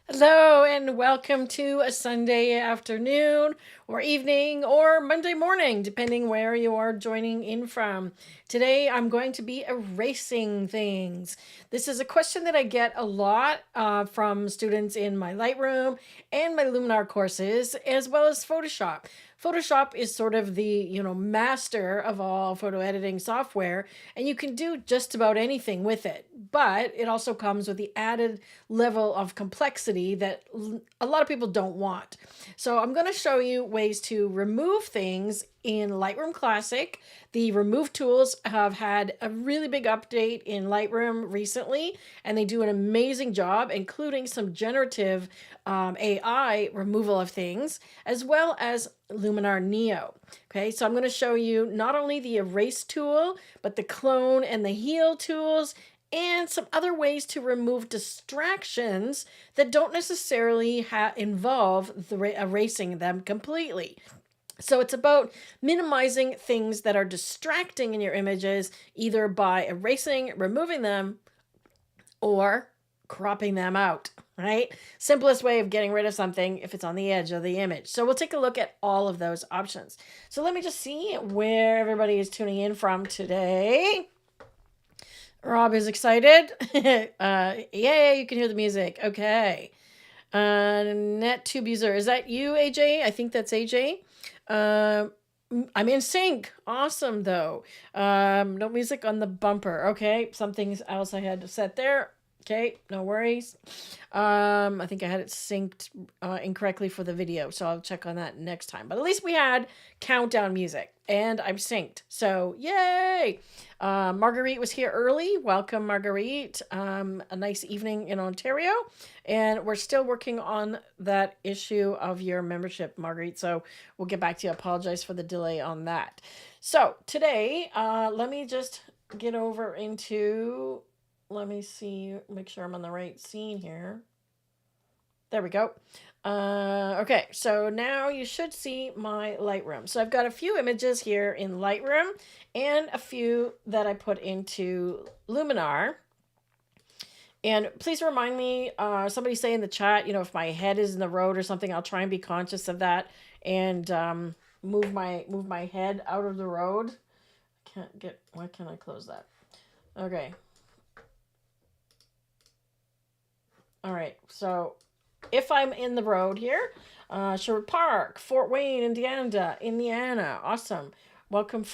Hello and welcome to a Sunday afternoon or evening or Monday morning, depending where you are joining in from. Today I'm going to be erasing things. This is a question that I get a lot from students in my Lightroom and my Luminar courses, as well as Photoshop. Photoshop is sort of the, master of all photo editing software, and you can do just about anything with it. But it also comes with the added level of complexity that a lot of people don't want. So I'm going to show you ways to remove things in Lightroom Classic. The remove tools have had a really big update in Lightroom recently, and they do an amazing job, including some generative AI removal of things, as well as Luminar Neo. Okay, so I'm going to show you not only the erase tool, but the clone and the heal tools, and some other ways to remove distractions that don't necessarily involve erasing them completely. So it's about minimizing things that are distracting in your images, either by erasing, removing them, or cropping them out, right? Simplest way of getting rid of something if it's on the edge of the image. So we'll take a look at all of those options. So let me just see where everybody is tuning in from today. Rob is excited. Yay, you can hear the music. Okay. NetTube user, is that you, AJ? I think that's AJ. I'm in sync. Awesome, though. No music on the bumper. Okay, something else I had to set there. Okay, no worries. I think I had it synced incorrectly for the video, so I'll check on that next time. But at least we had countdown music, and I'm synced. So, yay! Marguerite was here early. Welcome, Marguerite. A nice evening in Ontario. And we're still working on that issue of your membership, Marguerite. So we'll get back to you. I apologize for the delay on that. So today, let me just get over into, let me see, make sure I'm on the right scene here. There we go. Okay, so now you should see my Lightroom. So I've got a few images here in Lightroom and a few that I put into Luminar. And please remind me, somebody say in the chat, if my head is in the road or something, I'll try and be conscious of that and move my head out of the road. Why can't I close that? Okay. All right, so if I'm in the road here, Sherwood Park, Fort Wayne, Indiana, awesome. Welcome.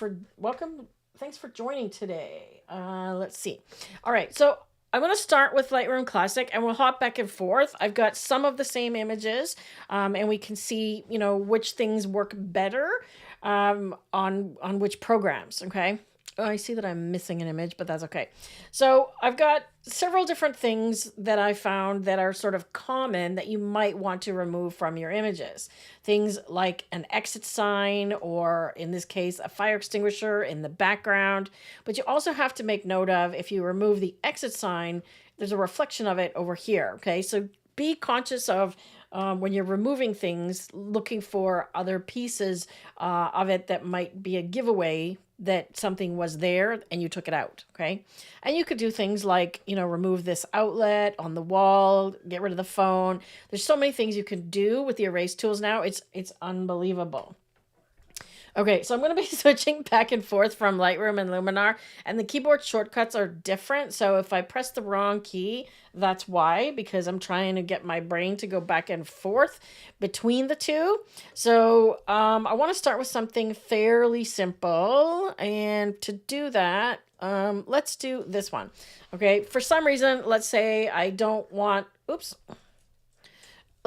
Thanks for joining today. Let's see. All right, so I'm going to start with Lightroom Classic, and we'll hop back and forth. I've got some of the same images, and we can see, which things work better on which programs, okay? Oh, I see that I'm missing an image, but that's okay. So I've got several different things that I found that are sort of common that you might want to remove from your images. Things like an exit sign, or in this case, a fire extinguisher in the background. But you also have to make note of, if you remove the exit sign, there's a reflection of it over here, okay? So be conscious of when you're removing things, looking for other pieces of it that might be a giveaway that something was there and you took it out, okay? And you could do things like, remove this outlet on the wall, get rid of the phone. There's so many things you can do with the erase tools now. It's unbelievable. Okay, so I'm going to be switching back and forth from Lightroom and Luminar, and the keyboard shortcuts are different. So if I press the wrong key, that's why, because I'm trying to get my brain to go back and forth between the two. So I want to start with something fairly simple, and to do that, let's do this one. Okay, for some reason, let's say I don't want, let's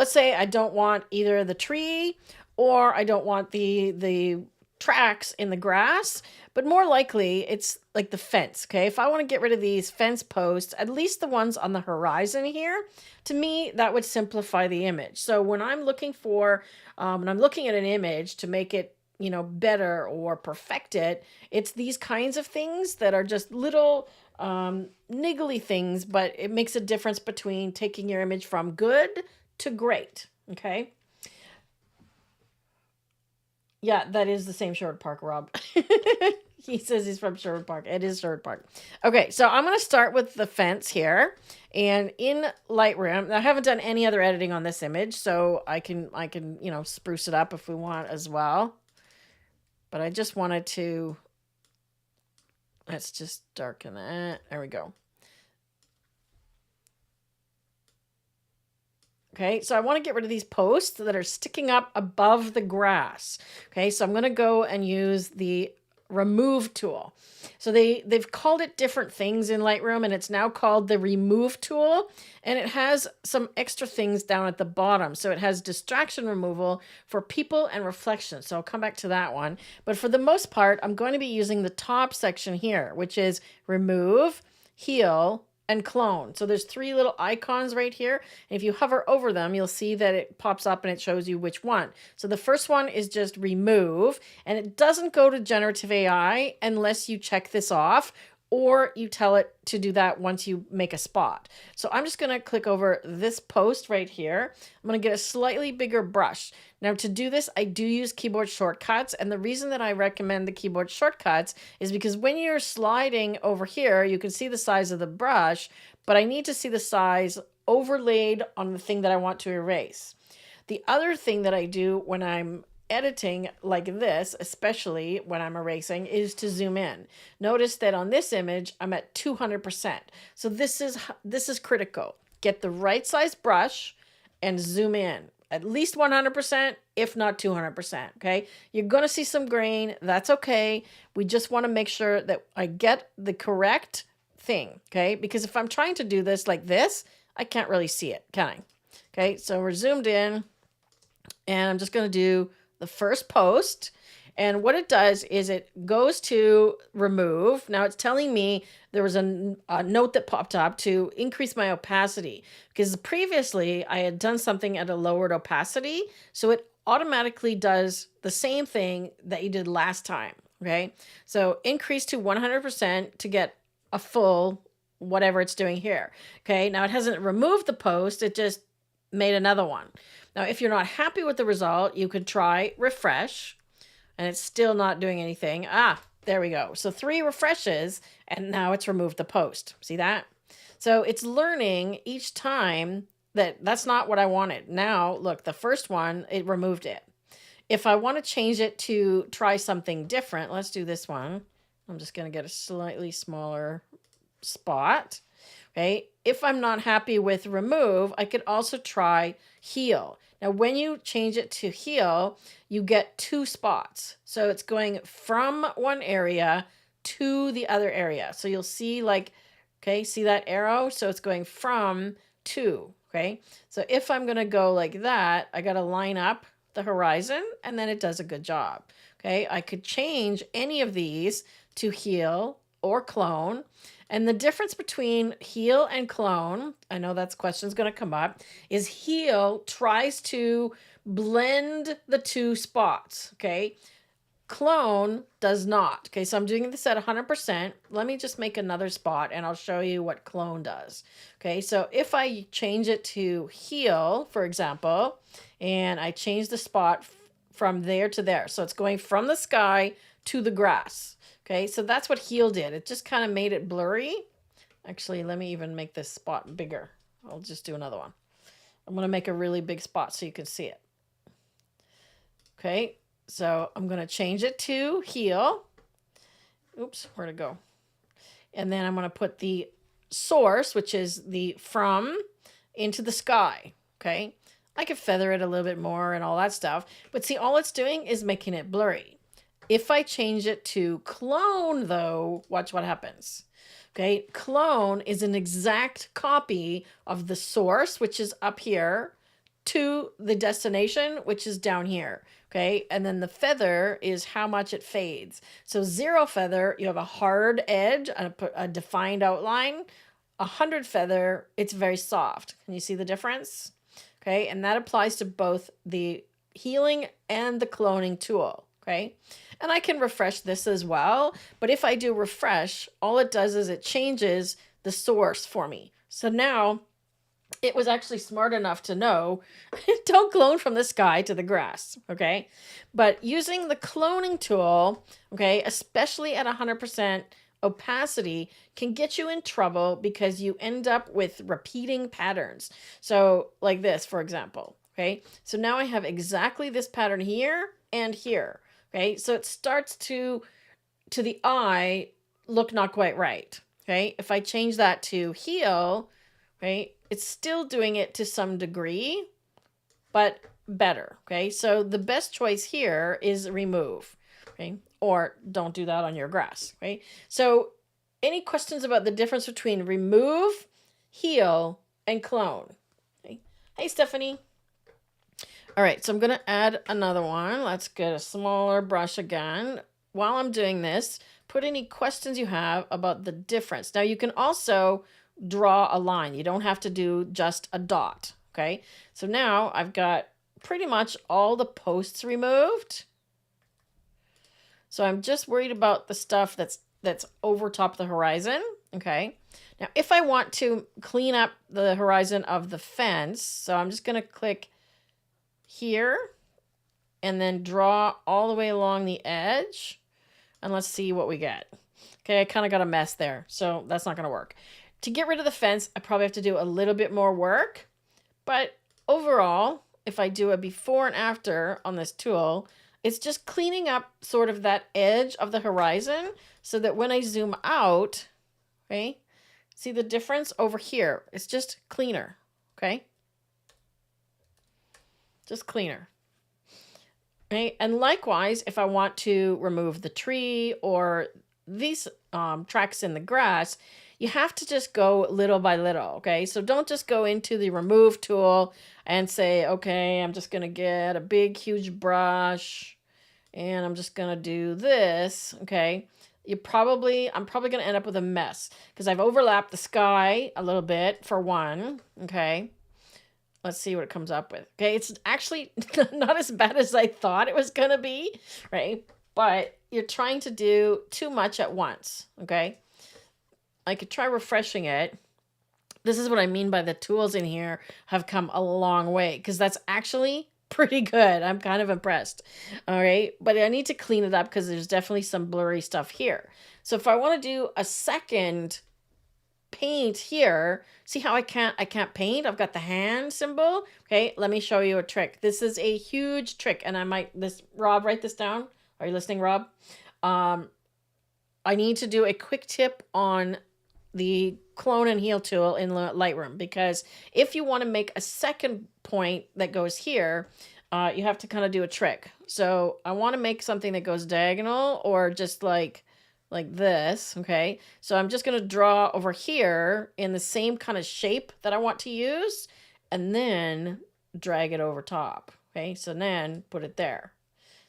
say I don't want either the tree or I don't want the tracks in the grass, but more likely it's like the fence. Okay, if I want to get rid of these fence posts, at least the ones on the horizon here, to me that would simplify the image. So when I'm looking for when I'm looking at an image to make it better or perfect it, it's these kinds of things that are just little niggly things, but it makes a difference between taking your image from good to great. Okay. Yeah, that is the same Sherwood Park, Rob. He says he's from Sherwood Park. It is Sherwood Park. Okay, so I'm going to start with the fence here. And in Lightroom, I haven't done any other editing on this image, so I can, you know, spruce it up if we want as well. But I just wanted to, let's just darken that. There we go. Okay, so I want to get rid of these posts that are sticking up above the grass. Okay, so I'm going to go and use the remove tool. So they've called it different things in Lightroom, and it's now called the remove tool, and it has some extra things down at the bottom. So it has distraction removal for people and reflection. So I'll come back to that one. But for the most part, I'm going to be using the top section here, which is remove, heal, and clone. So there's three little icons right here. And if you hover over them, you'll see that it pops up and it shows you which one. So the first one is just remove, and it doesn't go to generative AI unless you check this off or you tell it to do that once you make a spot. So I'm just going to click over this post right here. I'm going to get a slightly bigger brush. Now to do this, I do use keyboard shortcuts. And the reason that I recommend the keyboard shortcuts is because when you're sliding over here, you can see the size of the brush, but I need to see the size overlaid on the thing that I want to erase. The other thing that I do when I'm editing like this, especially when I'm erasing, is to zoom in. Notice that on this image, I'm at 200%. So this is critical. Get the right size brush and zoom in. At least 100%, if not 200%, okay? You're going to see some grain. That's okay. We just want to make sure that I get the correct thing, okay? Because if I'm trying to do this like this, I can't really see it, can I? Okay, so we're zoomed in, and I'm just going to do the first post. And what it does is it goes to remove. Now it's telling me there was a note that popped up to increase my opacity, because previously I had done something at a lowered opacity. So it automatically does the same thing that you did last time. Okay. So increase to 100% to get a full whatever it's doing here. Okay. Now it hasn't removed the post. It just made another one. Now, if you're not happy with the result, you could try refresh, and it's still not doing anything. Ah, there we go. So 3 refreshes, and now it's removed the post. See that? So it's learning each time that that's not what I wanted. Now, look, the first one, it removed it. If I want to change it to try something different, let's do this one. I'm just going to get a slightly smaller spot. Okay. If I'm not happy with remove, I could also try heal. Now, when you change it to heal, you get 2 spots. So it's going from one area to the other area. So you'll see like, okay, see that arrow? So it's going from to, okay? So if I'm going to go like that, I got to line up the horizon, and then it does a good job. Okay. I could change any of these to heal or clone. And the difference between heal and clone, I know that's question's going to come up, is heal tries to blend the 2 spots, okay? Clone does not. Okay, so I'm doing this at 100%. Let me just make another spot, and I'll show you what clone does. Okay, so if I change it to heal, for example, and I change the spot from there to there, so it's going from the sky to the grass. Okay, so that's what heal did. It just kind of made it blurry. Actually, let me even make this spot bigger. I'll just do another one. I'm going to make a really big spot so you can see it. Okay, so I'm going to change it to heal. Oops, where'd it go? And then I'm going to put the source, which is the from, into the sky. Okay, I could feather it a little bit more and all that stuff. But see, all it's doing is making it blurry. If I change it to clone, though, watch what happens. Okay, clone is an exact copy of the source, which is up here, to the destination, which is down here. Okay, and then the feather is how much it fades. So 0 feather, you have a hard edge, a defined outline. 100 feather, it's very soft. Can you see the difference? Okay, and that applies to both the healing and the cloning tool. Okay, and I can refresh this as well. But if I do refresh, all it does is it changes the source for me. So now it was actually smart enough to know don't clone from the sky to the grass, okay? But using the cloning tool, okay, especially at 100% opacity, can get you in trouble because you end up with repeating patterns. So like this, for example, okay? So now I have exactly this pattern here and here, okay? So it starts to the eye look not quite right, okay? If I change that to heel, right, it's still doing it to some degree, but better, okay? So the best choice here is remove, okay? Or don't do that on your grass, right? So any questions about the difference between remove, heal, and clone? Okay. Hey, Stephanie. All right, so I'm going to add another one. Let's get a smaller brush again. While I'm doing this, put any questions you have about the difference. Now, you can also draw a line. You don't have to do just a dot, okay? So now I've got pretty much all the posts removed. So I'm just worried about the stuff that's over top of the horizon, okay? Now, if I want to clean up the horizon of the fence, so I'm just going to click here and then draw all the way along the edge, and let's see what we get. Okay, I kind of got a mess there, so that's not going to work. To get rid of the fence, I probably have to do a little bit more work, but overall, if I do a before and after on this tool, it's just cleaning up sort of that edge of the horizon so that when I zoom out, okay, see the difference over here? It's just cleaner, okay? Just cleaner. Okay, and likewise, if I want to remove the tree or these tracks in the grass, you have to just go little by little, okay? So don't just go into the remove tool and say, okay, I'm just going to get a big, huge brush and I'm just going to do this, okay? I'm probably going to end up with a mess because I've overlapped the sky a little bit for one, okay? Let's see what it comes up with. Okay, it's actually not as bad as I thought it was going to be, right? But you're trying to do too much at once, okay? I could try refreshing it. This is what I mean by the tools in here have come a long way because that's actually pretty good. I'm kind of impressed, all right? But I need to clean it up because there's definitely some blurry stuff here. So if I want to do a second paint here, see how I can't paint? I've got the hand symbol. Okay, let me show you a trick. This is a huge trick, and Rob, write this down. Are you listening, Rob? I need to do a quick tip on the clone and heal tool in Lightroom, because if you want to make a second point that goes here, you have to kind of do a trick. So I want to make something that goes diagonal or just like this, okay? So I'm just going to draw over here in the same kind of shape that I want to use and then drag it over top, okay? So then put it there.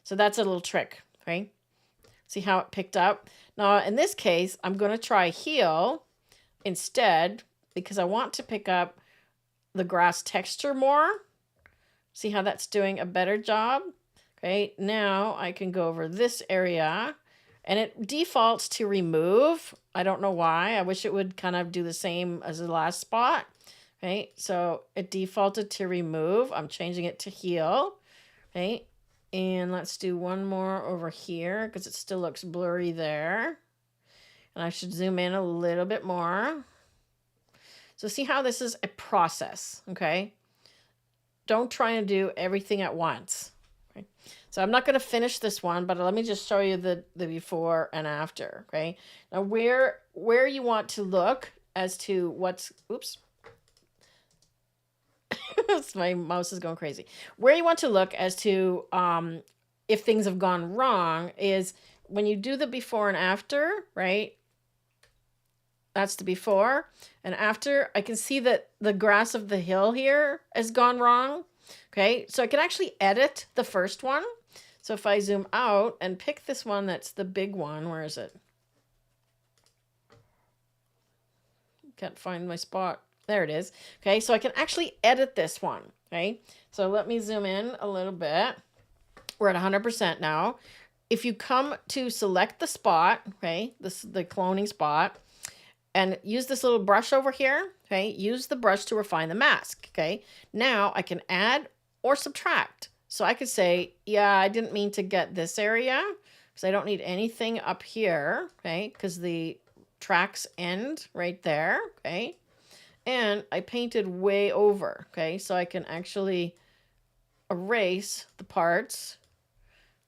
So that's a little trick, okay? See how it picked up? Now, in this case, I'm going to try heal instead because I want to pick up the grass texture more. See how that's doing a better job? Okay, now I can go over this area. And it defaults to remove. I don't know why. I wish it would kind of do the same as the last spot. Okay, so it defaulted to remove. I'm changing it to heal. Okay, and let's do one more over here because it still looks blurry there. And I should zoom in a little bit more. So see how this is a process, okay? Don't try and do everything at once. Okay? So I'm not going to finish this one, but let me just show you the before and after, okay? Now where you want to look as to what's, oops. My mouse is going crazy. Where you want to look as to if things have gone wrong is when you do the before and after, right? That's the before. And after, I can see that the grass of the hill here has gone wrong. Okay, so I can actually edit the first one. So if I zoom out and pick this one that's the big one, where is it? Can't find my spot. There it is. Okay, so I can actually edit this one. Okay, so let me zoom in a little bit. We're at 100% now. If you come to select the spot, okay, this is the cloning spot, and use this little brush over here, okay, use the brush to refine the mask, okay? Now I can add or subtract. So I could say, yeah, I didn't mean to get this area because I don't need anything up here, okay? Because the tracks end right there, okay? And I painted way over, okay? So I can actually erase the parts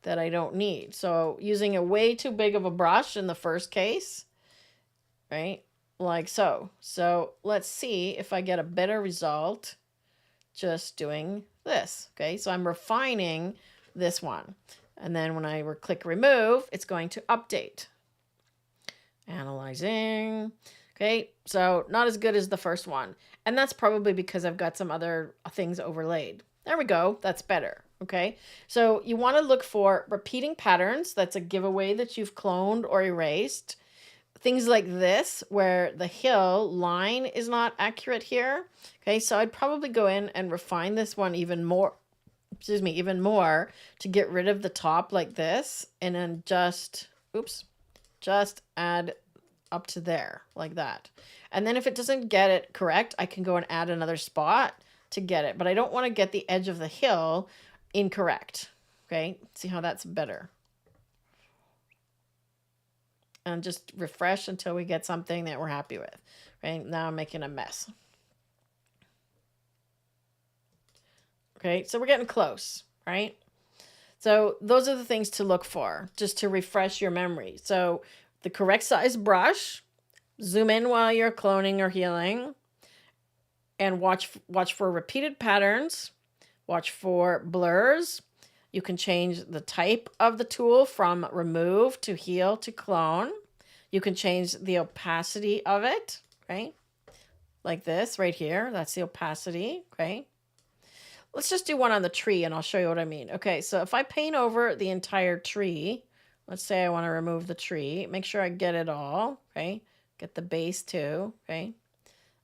that I don't need. So using a way too big of a brush in the first case, right? Like so. So let's see if I get a better result just doing this, okay? So I'm refining this one. And then when I click remove, it's going to update. Analyzing. Okay, so not as good as the first one. And that's probably because I've got some other things overlaid. There we go. That's better. Okay, so you want to look for repeating patterns. That's a giveaway that you've cloned or erased. Things like this, where the hill line is not accurate here. Okay, so I'd probably go in and refine this one even more. Excuse me, even more to get rid of the top like this. And then just, oops, just add up to there like that. And then if it doesn't get it correct, I can go and add another spot to get it. But I don't want to get the edge of the hill incorrect. Okay, see how that's better. And just refresh until we get something that we're happy with. Right now I'm making a mess. Okay, so we're getting close, right? So those are the things to look for, just to refresh your memory. So the correct size brush, zoom in while you're cloning or healing, and watch for repeated patterns, watch for blurs. You can change the type of the tool from remove to heal to clone. You can change the opacity of it, right? Like this right here, that's the opacity, okay? Let's just do one on the tree and I'll show you what I mean. Okay, so if I paint over the entire tree, let's say I want to remove the tree, make sure I get it all, okay? Get the base too, okay?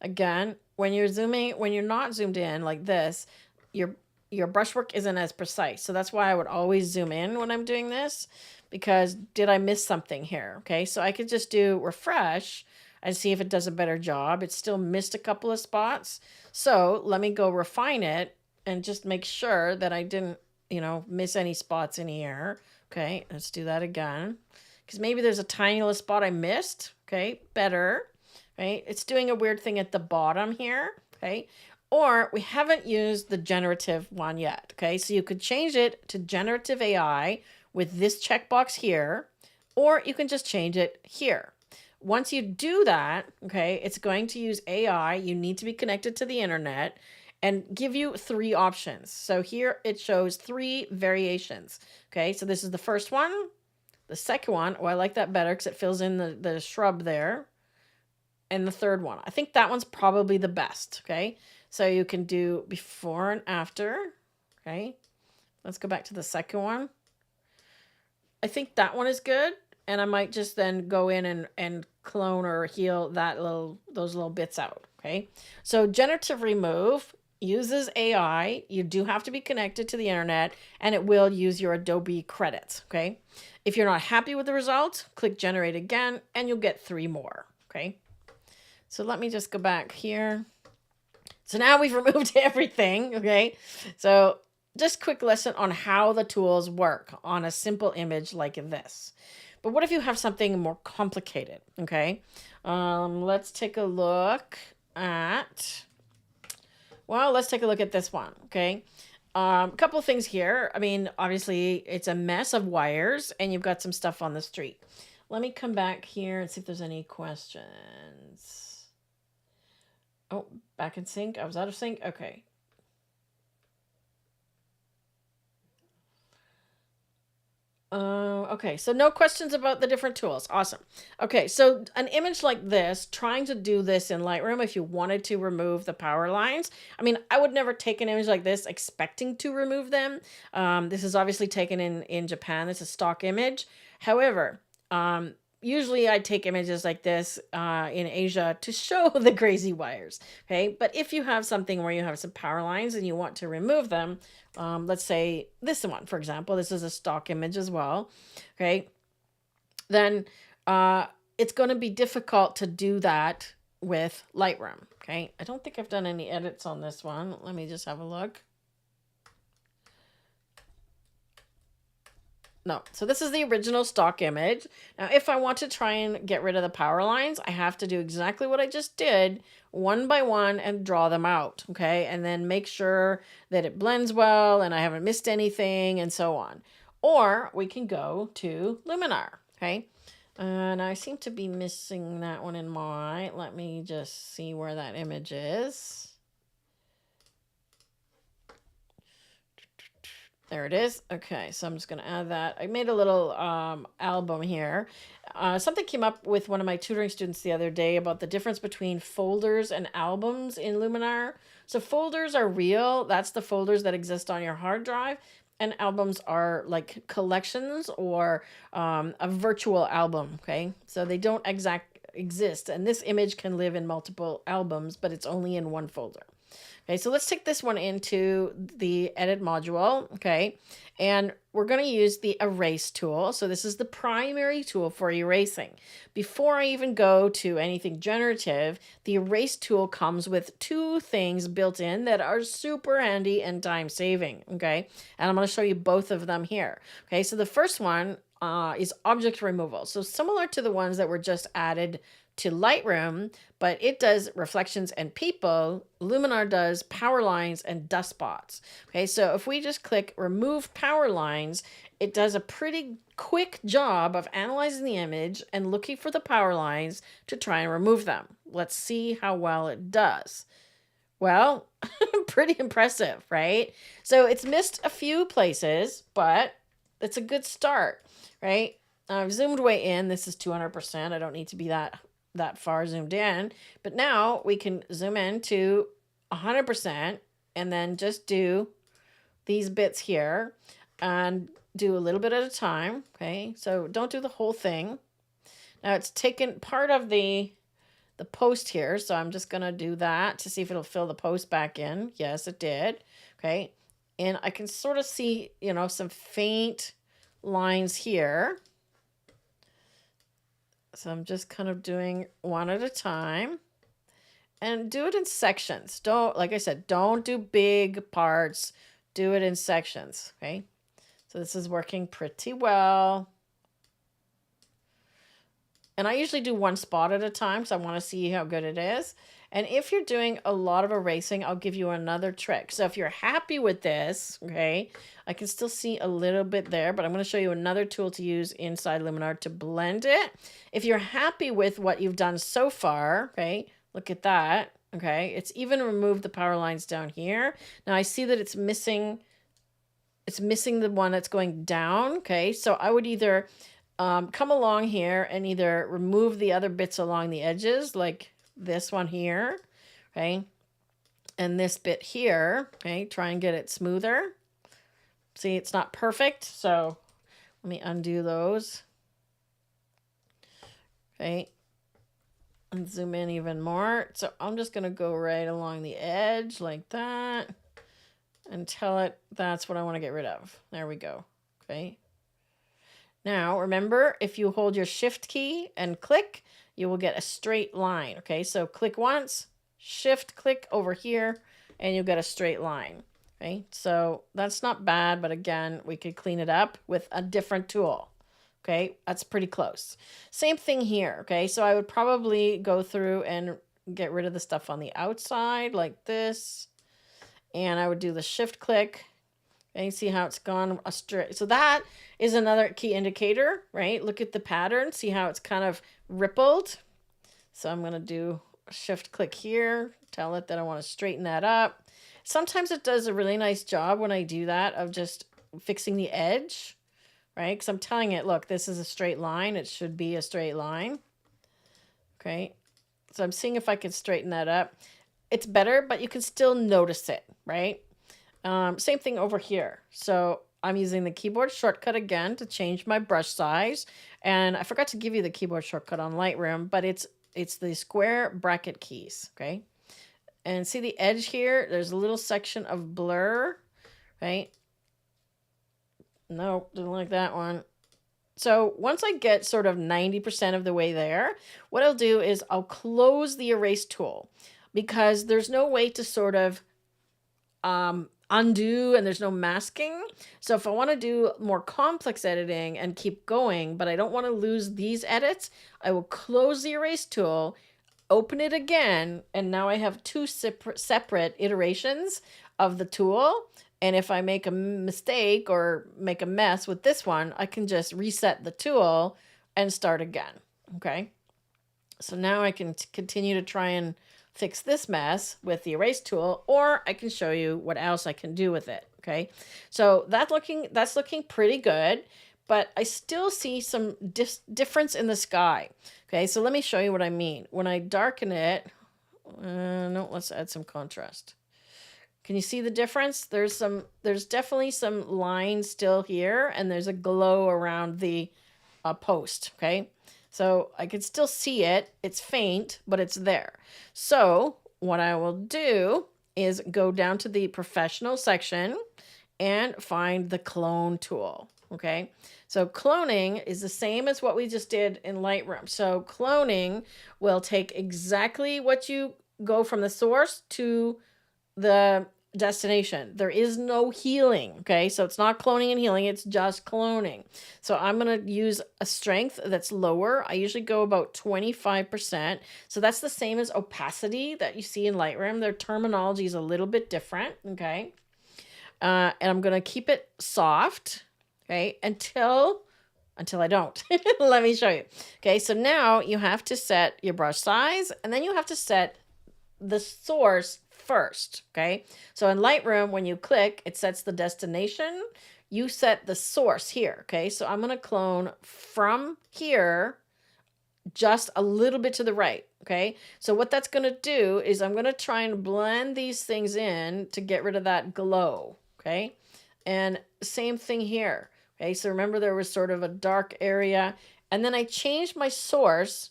Again, when you're not zoomed in like this, your brushwork isn't as precise. So that's why I would always zoom in when I'm doing this, because did I miss something here? Okay, so I could just do refresh and see if it does a better job. It still missed a couple of spots. So let me go refine it and just make sure that I didn't, miss any spots in here. Okay, let's do that again. Because maybe there's a tiny little spot I missed. Okay, better. Right, it's doing a weird thing at the bottom here. Okay, or we haven't used the generative one yet. Okay, so you could change it to generative AI with this checkbox here, or you can just change it here. Once you do that, okay, it's going to use AI. You need to be connected to the internet and give you 3 options. So here it shows 3 variations. Okay, so this is the first one. The second one, oh, I like that better because it fills in the shrub there. And the third one, I think that one's probably the best. Okay, so you can do before and after. Okay, let's go back to the second one. I think that one is good. And I might just then go in and clone or heal those little bits out. Okay, so generative remove uses AI. You do have to be connected to the internet, and it will use your Adobe credits. Okay, if you're not happy with the result, click generate again, and you'll get 3 more. Okay, so let me just go back here. So now we've removed everything. Okay, so just quick lesson on how the tools work on a simple image like this. But what if you have something more complicated? Okay, let's take a look at. Well, let's take a look at this one. Okay, a couple of things here. I mean, obviously, it's a mess of wires, and you've got some stuff on the street. Let me come back here and see if there's any questions. Oh, back in sync. I was out of sync. Okay. Okay, so no questions about the different tools. Awesome. Okay, so an image like this, trying to do this in Lightroom if you wanted to remove the power lines. I mean, I would never take an image like this expecting to remove them. This is obviously taken in Japan. This is a stock image. However, usually I take images like this in Asia to show the crazy wires. Okay, but if you have something where you have some power lines and you want to remove them, let's say this one, for example, this is a stock image as well. Okay, then it's going to be difficult to do that with Lightroom. Okay, I don't think I've done any edits on this one. Let me just have a look. No, so this is the original stock image. Now, if I want to try and get rid of the power lines, I have to do exactly what I just did, one by one, and draw them out, okay? And then make sure that it blends well and I haven't missed anything and so on. Or we can go to Luminar, okay? And I seem to be missing that one in my, let me just see where that image is. There it is. Okay, so I'm just going to add that. I made a little album here. Something came up with one of my tutoring students the other day about the difference between folders and albums in Luminar. So folders are real. That's the folders that exist on your hard drive. And albums are like collections or a virtual album, okay? So they don't exist. And this image can live in multiple albums, but it's only in one folder. Okay, so let's take this one into the edit module, okay? And we're going to use the erase tool. So this is the primary tool for erasing. Before I even go to anything generative, the erase tool comes with two things built in that are super handy and time saving, okay? And I'm going to show you both of them here. Okay, so the first one is object removal. So similar to the ones that were just added to Lightroom, but it does reflections and people. Luminar does power lines and dust spots. Okay, so if we just click remove power lines, it does a pretty quick job of analyzing the image and looking for the power lines to try and remove them. Let's see how well it does. Well, pretty impressive, right? So it's missed a few places, but it's a good start, right? I've zoomed way in. This is 200%. I don't need to be that far zoomed in, but now we can zoom in to 100% and then just do these bits here and do a little bit at a time. Okay, so don't do the whole thing. Now it's taken part of the post here, so I'm just gonna do that to see if it'll fill the post back in. Yes, it did. Okay, and I can sort of see, you know, some faint lines here. So I'm just kind of doing one at a time and do it in sections. Don't, like I said, don't do big parts. Do it in sections. Okay. So this is working pretty well. And I usually do one spot at a time, so I want to see how good it is. And if you're doing a lot of erasing, I'll give you another trick. So if you're happy with this, okay, I can still see a little bit there, but I'm going to show you another tool to use inside Luminar to blend it. If you're happy with what you've done so far, okay, look at that. Okay, it's even removed the power lines down here. Now I see that it's missing the one that's going down. Okay, so I would either come along here and either remove the other bits along the edges, like this one here, okay, and this bit here, okay, try and get it smoother. See, it's not perfect, so let me undo those. Okay, and zoom in even more. So I'm just going to go right along the edge like that and tell it that's what I want to get rid of. There we go. Okay. Now, remember, if you hold your shift key and click, you will get a straight line. Okay, so click once, shift click over here, and you'll get a straight line. Okay, so that's not bad, but again, we could clean it up with a different tool. Okay, that's pretty close. Same thing here. Okay, so I would probably go through and get rid of the stuff on the outside like this, and I would do the shift click. And you see how it's gone astray. So that is another key indicator, right? Look at the pattern. See how it's kind of rippled. So I'm going to do a shift click here. Tell it that I want to straighten that up. Sometimes it does a really nice job when I do that of just fixing the edge, right? Because I'm telling it, look, this is a straight line. It should be a straight line. Okay. So I'm seeing if I can straighten that up. It's better, but you can still notice it, right? Same thing over here. So I'm using the keyboard shortcut again to change my brush size. And I forgot to give you the keyboard shortcut on Lightroom, but it's the square bracket keys, okay? And see the edge here? There's a little section of blur, right? No, didn't like that one. So once I get sort of 90% of the way there, what I'll do is I'll close the erase tool, because there's no way to sort of undo, and there's no masking. So if I want to do more complex editing and keep going, but I don't want to lose these edits, I will close the erase tool, open it again, and now I have two separate iterations of the tool. And if I make a mistake or make a mess with this one, I can just reset the tool and start again. Okay. So now I can continue to try and fix this mess with the erase tool, or I can show you what else I can do with it. Okay. So that's looking pretty good, but I still see some difference in the sky. Okay. So let me show you what I mean. When I darken it, no, let's add some contrast. Can you see the difference? There's definitely some lines still here, and there's a glow around the post. Okay. So I can still see it. It's faint, but it's there. So what I will do is go down to the professional section and find the clone tool. Okay. So cloning is the same as what we just did in Lightroom. So cloning will take exactly what you go from the source to the destination. There is no healing. Okay. So it's not cloning and healing. It's just cloning. So I'm going to use a strength that's lower. I usually go about 25%. So that's the same as opacity that you see in Lightroom. Their terminology is a little bit different. Okay. And I'm going to keep it soft. Okay. Until I don't. Let me show you. Okay. So now you have to set your brush size, and then you have to set the source first. Okay. So in Lightroom, when you click, it sets the destination. You set the source here. Okay. So I'm going to clone from here just a little bit to the right. Okay. So what that's going to do is I'm going to try and blend these things in to get rid of that glow. Okay. And same thing here. Okay. So remember, there was sort of a dark area, and then I changed my source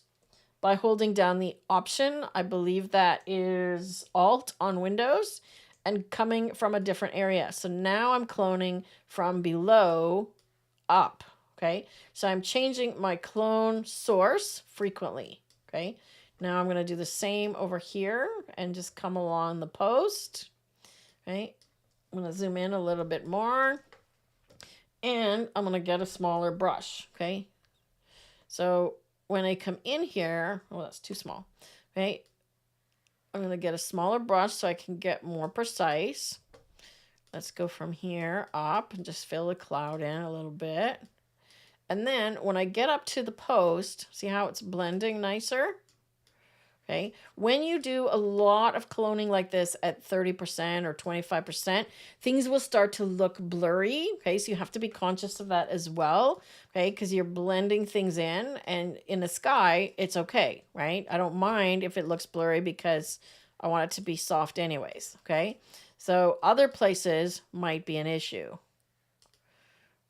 by holding down the option. I believe that is Alt on Windows, and coming from a different area. So now I'm cloning from below up. Okay. So I'm changing my clone source frequently. Okay. Now I'm going to do the same over here and just come along the post. Okay. I'm going to zoom in a little bit more, and I'm going to get a smaller brush. Okay. So when I come in here, oh, that's too small. Okay. I'm going to get a smaller brush so I can get more precise. Let's go from here up and just fill the cloud in a little bit. And then when I get up to the post, see how it's blending nicer? Okay. When you do a lot of cloning like this at 30% or 25%, things will start to look blurry. Okay. So you have to be conscious of that as well. Okay. Because you're blending things in, and in the sky, it's okay. Right. I don't mind if it looks blurry because I want it to be soft anyways. Okay. So other places might be an issue.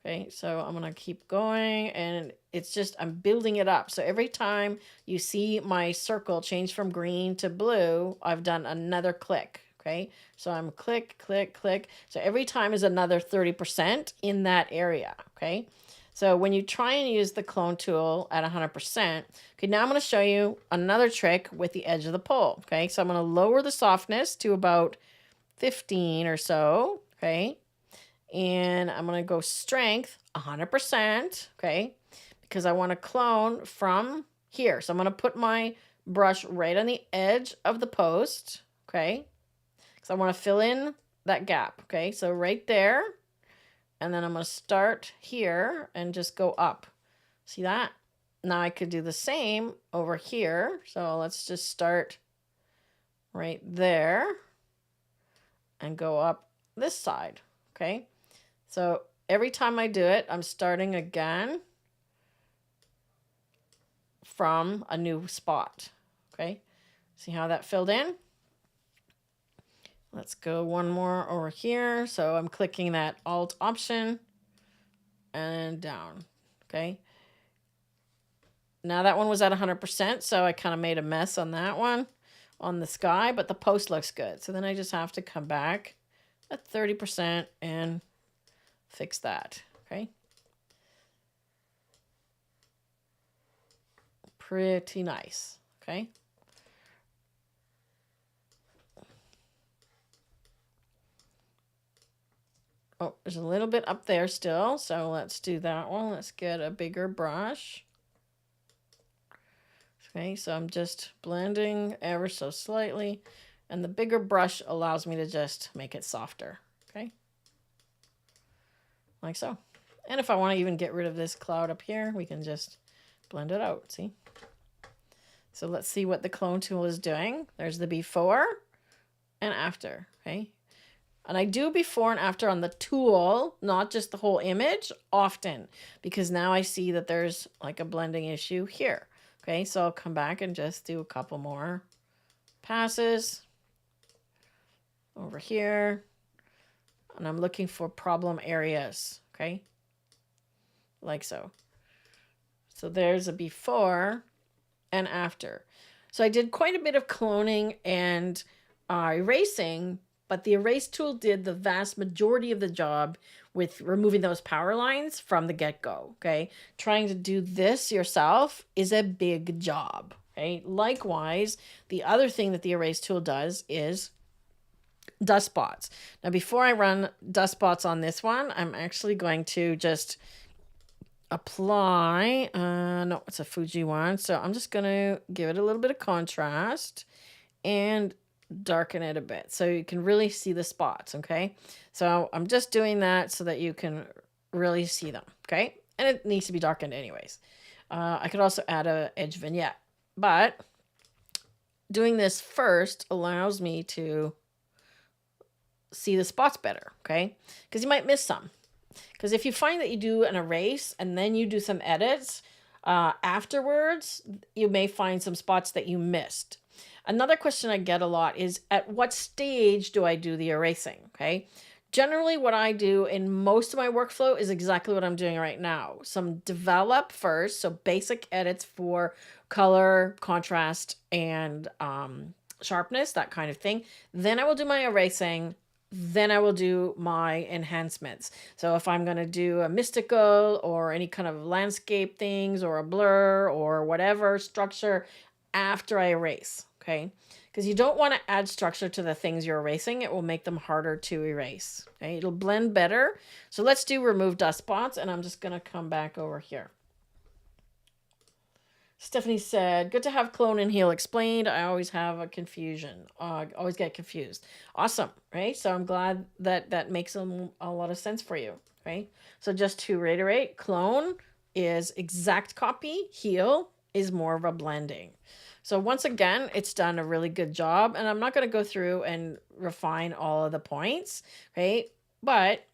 Okay, so I'm going to keep going, and it's just, I'm building it up. So every time you see my circle change from green to blue, I've done another click. Okay, so I'm click, click, click. So every time is another 30% in that area. Okay, so when you try and use the clone tool at 100%, okay, now I'm going to show you another trick with the edge of the pole. Okay, so I'm going to lower the softness to about 15 or so. Okay. And I'm going to go strength 100%, okay, because I want to clone from here. So I'm going to put my brush right on the edge of the post, okay, because I want to fill in that gap, okay, so right there. And then I'm going to start here and just go up. See that? Now I could do the same over here. So let's just start right there and go up this side, okay. So every time I do it, I'm starting again from a new spot. Okay. See how that filled in? Let's go one more over here. So I'm clicking that Alt option and down. Okay. Now that one was at 100%. So I kind of made a mess on that one on the sky, but the post looks good. So then I just have to come back at 30% and fix that. Okay. pretty nice. Okay. Oh, there's a little bit up there still, so let's do that one. Let's get a bigger brush. Okay, so I'm just blending ever so slightly, and the bigger brush allows me to just make it softer. Okay, like so. And if I want to even get rid of this cloud up here, we can just blend it out. See? So let's see what the clone tool is doing. There's the before and after. Okay. And I do before and after on the tool, not just the whole image, often, because now I see that there's like a blending issue here. Okay, so I'll come back and just do a couple more passes over here. And I'm looking for problem areas, okay? Like so. So there's a before and after. So I did quite a bit of cloning and erasing, but the erase tool did the vast majority of the job with removing those power lines from the get-go, okay? Trying to do this yourself is a big job, okay? Likewise, the other thing that the erase tool does is dust spots. Now, before I run dust spots on this one, I'm actually going to just apply, no, it's a Fuji one, so I'm just going to give it a little bit of contrast and darken it a bit so you can really see the spots. Okay, so I'm just doing that so that you can really see them. Okay, and it needs to be darkened anyways. I could also add a edge vignette, but doing this first allows me to see the spots better. Okay, because you might miss some. Because if you find that you do an erase and then you do some edits afterwards, you may find some spots that you missed. Another question I get a lot is, at what stage do I do the erasing? Okay. Generally, what I do in most of my workflow is exactly what I'm doing right now. Some develop first, so basic edits for color, contrast, and sharpness, that kind of thing. Then I will do my erasing. Then I will do my enhancements. So if I'm going to do a mystical or any kind of landscape things or a blur or whatever structure after I erase. Okay, because you don't want to add structure to the things you're erasing. It will make them harder to erase. Okay, it'll blend better. So let's do remove dust spots, and I'm just going to come back over here. Stephanie said, good to have clone and heal explained. I always have a confusion. Always get confused. Awesome, right? So I'm glad that that makes a lot of sense for you, right? So just to reiterate, clone is exact copy. Heal is more of a blending. So once again, it's done a really good job, and I'm not going to go through and refine all of the points, right? But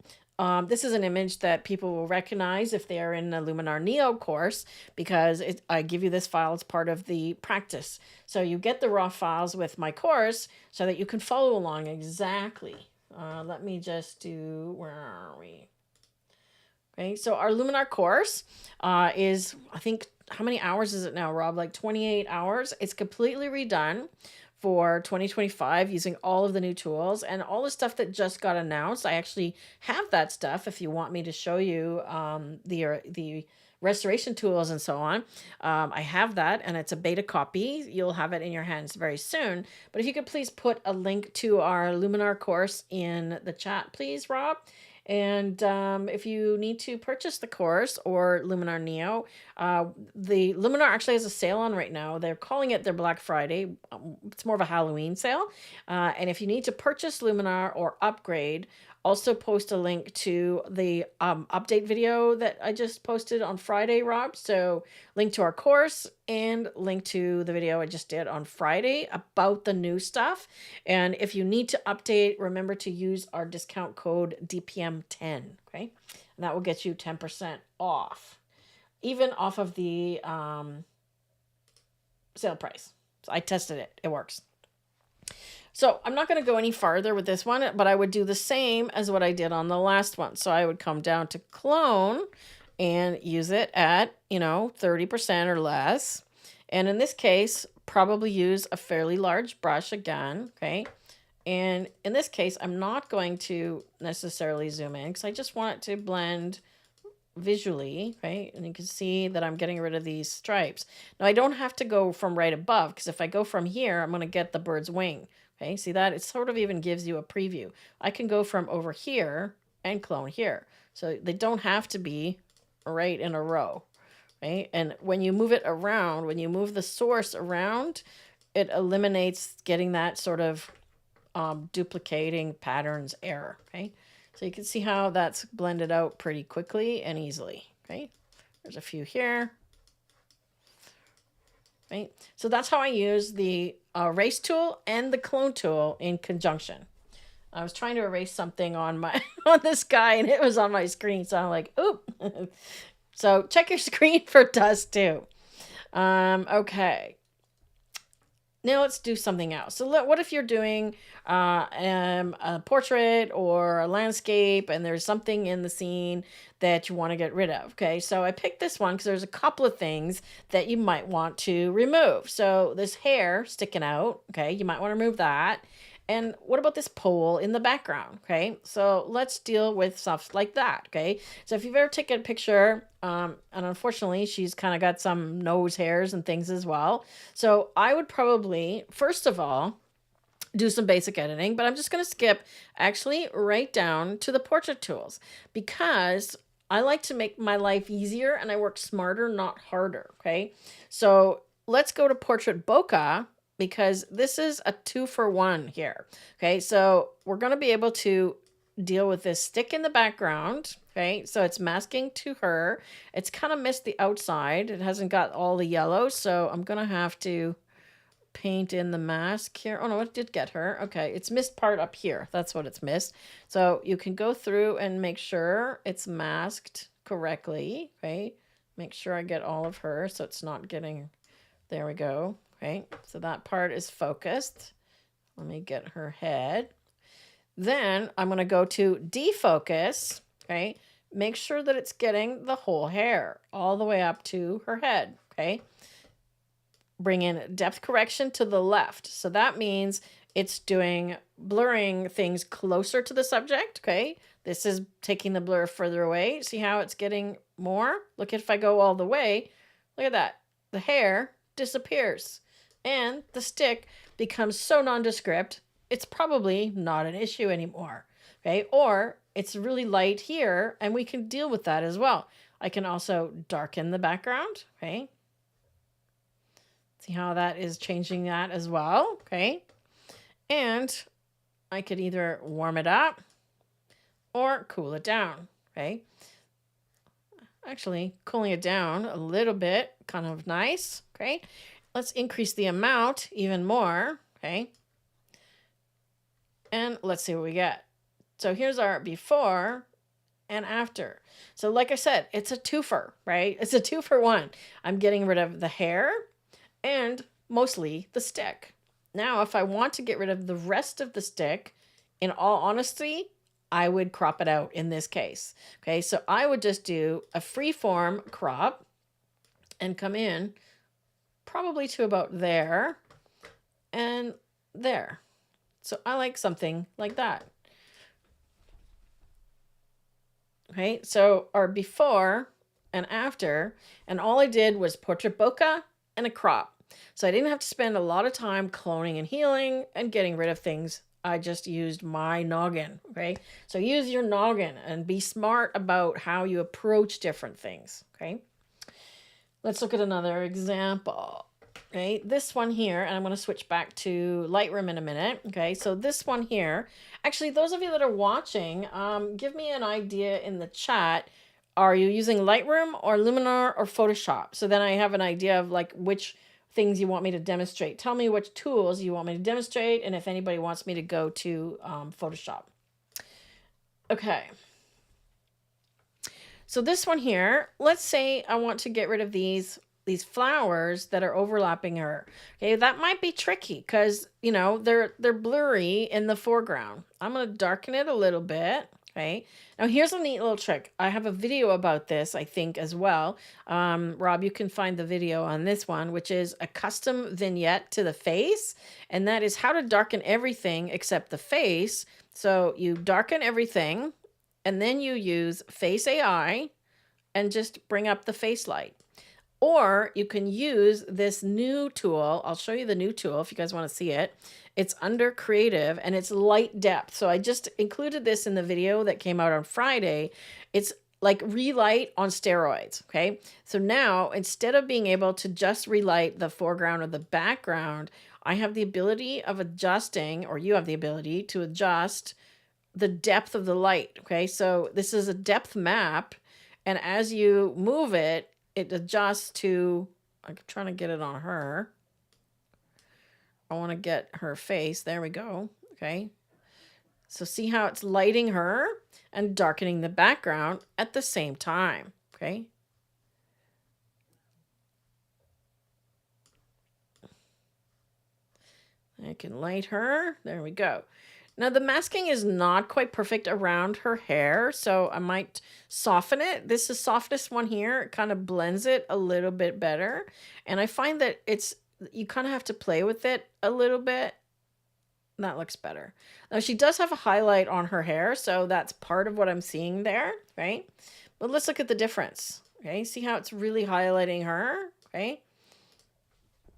this is an image that people will recognize if they are in the Luminar Neo course, because I give you this file as part of the practice. So you get the raw files with my course so that you can follow along exactly. Let me just do, where are we? Okay, so our Luminar course is, I think, how many hours is it now, Rob? Like 28 hours. It's completely redone for 2025 using all of the new tools and all the stuff that just got announced. I actually have that stuff if you want me to show you the restoration tools and so on. I have that, and it's a beta copy. You'll have it in your hands very soon. But if you could please put a link to our Luminar course in the chat, please, Rob. And if you need to purchase the course or Luminar Neo, the Luminar actually has a sale on right now. They're calling it their Black Friday. It's more of a Halloween sale. And if you need to purchase Luminar or upgrade, also post a link to the update video that I just posted on Friday, Rob. So link to our course and link to the video I just did on Friday about the new stuff. And if you need to update, remember to use our discount code DPM10, okay? And that will get you 10% off, even off of the sale price. So I tested it. It works. So I'm not going to go any farther with this one, but I would do the same as what I did on the last one. So I would come down to clone and use it at, 30% or less. And in this case, probably use a fairly large brush again, okay? And in this case, I'm not going to necessarily zoom in because I just want it to blend visually, right? And you can see that I'm getting rid of these stripes. Now I don't have to go from right above, because if I go from here, I'm going to get the bird's wing. Okay, see that? It sort of even gives you a preview. I can go from over here and clone here. So they don't have to be right in a row, right? And when you move it around, when you move the source around, it eliminates getting that sort of duplicating patterns error, okay? So you can see how that's blended out pretty quickly and easily, okay? There's a few here, right? So that's how I use the erase tool and the clone tool in conjunction. I was trying to erase something on my on this guy and it was on my screen, so I'm like, oop. So check your screen for dust too. Okay. Now let's do something else. So what if you're doing a portrait or a landscape and there's something in the scene that you want to get rid of? Okay, so I picked this one because there's a couple of things that you might want to remove. So this hair sticking out, okay, you might want to remove that. And what about this pole in the background? Okay, so let's deal with stuff like that. Okay, so if you've ever taken a picture, and unfortunately she's kind of got some nose hairs and things as well. So I would probably, first of all, do some basic editing, but I'm just going to skip actually right down to the portrait tools, because I like to make my life easier and I work smarter, not harder. Okay, so let's go to portrait bokeh, because this is a 2-for-1 here. Okay, so we're going to be able to deal with this stick in the background. Okay, so it's masking to her. It's kind of missed the outside. It hasn't got all the yellow, so I'm going to have to paint in the mask here. Oh no, it did get her. Okay, it's missed part up here. That's what it's missed. So you can go through and make sure it's masked correctly. Okay, make sure I get all of her so it's not getting, there we go. Okay, so that part is focused. Let me get her head. Then I'm going to go to defocus. Okay, make sure that it's getting the whole hair all the way up to her head. Okay, bring in depth correction to the left. So that means it's doing blurring things closer to the subject. Okay, this is taking the blur further away. See how it's getting more? Look, if I go all the way, look at that. The hair disappears. And the stick becomes so nondescript, it's probably not an issue anymore. Okay, or it's really light here, and we can deal with that as well. I can also darken the background. Okay, see how that is changing that as well. Okay, and I could either warm it up or cool it down. Okay, actually cooling it down a little bit, kind of nice. Okay. Let's increase the amount even more, okay? And let's see what we get. So here's our before and after. So like I said, it's a twofer, right? It's a 2-for-1. I'm getting rid of the hair and mostly the stick. Now, if I want to get rid of the rest of the stick, in all honesty, I would crop it out in this case. Okay, so I would just do a freeform crop and come in probably to about there and there. So I like something like that. Okay, so our before and after, and all I did was portrait bokeh and a crop. So I didn't have to spend a lot of time cloning and healing and getting rid of things. I just used my noggin, okay? So use your noggin and be smart about how you approach different things, okay? Let's look at another example. Okay, this one here, and I'm going to switch back to Lightroom in a minute. Okay, so this one here, actually, those of you that are watching, give me an idea in the chat. Are you using Lightroom or Luminar or Photoshop? So then I have an idea of like which things you want me to demonstrate. Tell me which tools you want me to demonstrate, and if anybody wants me to go to Photoshop. Okay. So this one here, let's say I want to get rid of these flowers that are overlapping her. Okay, that might be tricky because, you know, they're blurry in the foreground. I'm going to darken it a little bit. Okay, now here's a neat little trick. I have a video about this, I think, as well. Rob, you can find the video on this one, which is a custom vignette to the face. And that is how to darken everything except the face. So you darken everything and then you use Face AI and just bring up the face light. Or you can use this new tool. I'll show you the new tool if you guys want to see it. It's under creative and it's light depth. So I just included this in the video that came out on Friday. It's like relight on steroids. Okay. So now instead of being able to just relight the foreground or the background, I have the ability of adjusting, or you have the ability to adjust the depth of the light. Okay. So this is a depth map. And as you move it, it adjusts to, I'm trying to get it on her. I want to get her face. There we go. Okay. So see how it's lighting her and darkening the background at the same time. Okay. I can light her. There we go. Now the masking is not quite perfect around her hair, so I might soften it. This is softest one here. It kind of blends it a little bit better. And I find that you kind of have to play with it a little bit. That looks better. Now she does have a highlight on her hair, so that's part of what I'm seeing there, right? But let's look at the difference. Okay, see how it's really highlighting her, okay?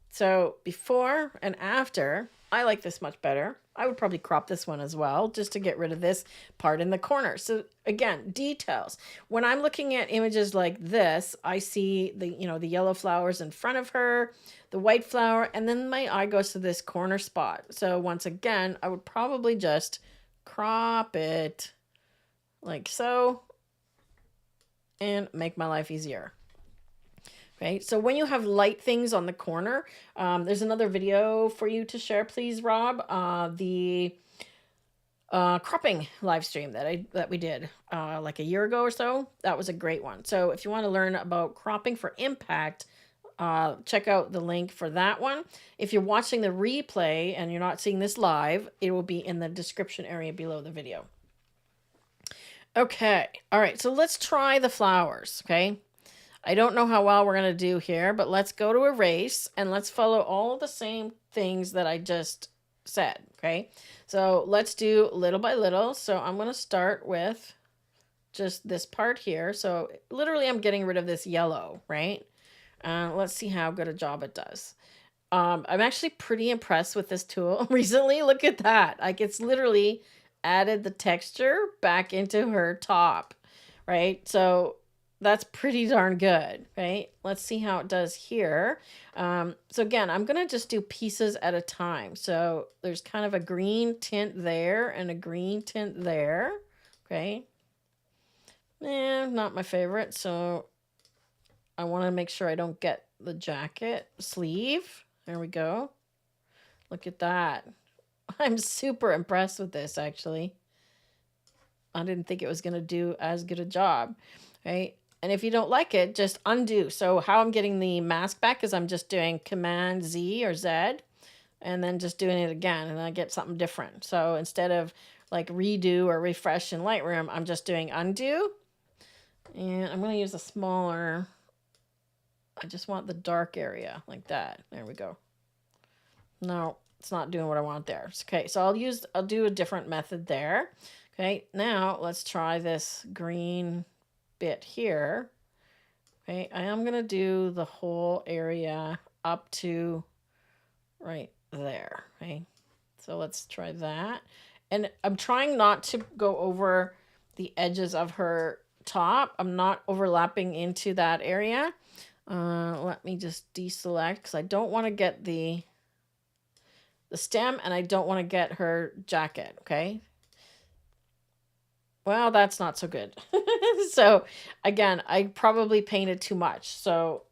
So before and after, I like this much better. I would probably crop this one as well, just to get rid of this part in the corner. So again, details. When I'm looking at images like this, I see the yellow flowers in front of her, the white flower, and then my eye goes to this corner spot. So once again, I would probably just crop it like so and make my life easier. Okay, so when you have light things on the corner, there's another video for you to share, please, Rob. The cropping live stream that we did like a year ago or so. That was a great one. So if you want to learn about cropping for impact, check out the link for that one. If you're watching the replay and you're not seeing this live, it will be in the description area below the video. Okay, all right, so let's try the flowers, okay? I don't know how well we're going to do here, but let's go to erase and let's follow all the same things that I just said, okay? So let's do little by little. So I'm going to start with just this part here. So literally I'm getting rid of this yellow, right? Let's see how good a job it does. I'm actually pretty impressed with this tool recently. Look at that. Like it's literally added the texture back into her top, right? So that's pretty darn good, right? Let's see how it does here. So again, I'm going to just do pieces at a time. So there's kind of a green tint there and a green tint there, okay? Not my favorite, so I want to make sure I don't get the jacket sleeve. There we go. Look at that. I'm super impressed with this, actually. I didn't think it was going to do as good a job, right? And if you don't like it, just undo. So how I'm getting the mask back is I'm just doing Command Z or Z and then just doing it again and I get something different. So instead of like redo or refresh in Lightroom, I'm just doing undo. And I'm going to use a smaller, I just want the dark area like that. There we go. No, it's not doing what I want there. Okay, so I'll do a different method there. Okay, now let's try this green bit here. Okay, I am going to do the whole area up to right there. Okay, so let's try that. And I'm trying not to go over the edges of her top. I'm not overlapping into that area. Let me just deselect because I don't want to get the stem and I don't want to get her jacket. Okay. Well, that's not so good. So again, I probably painted too much. So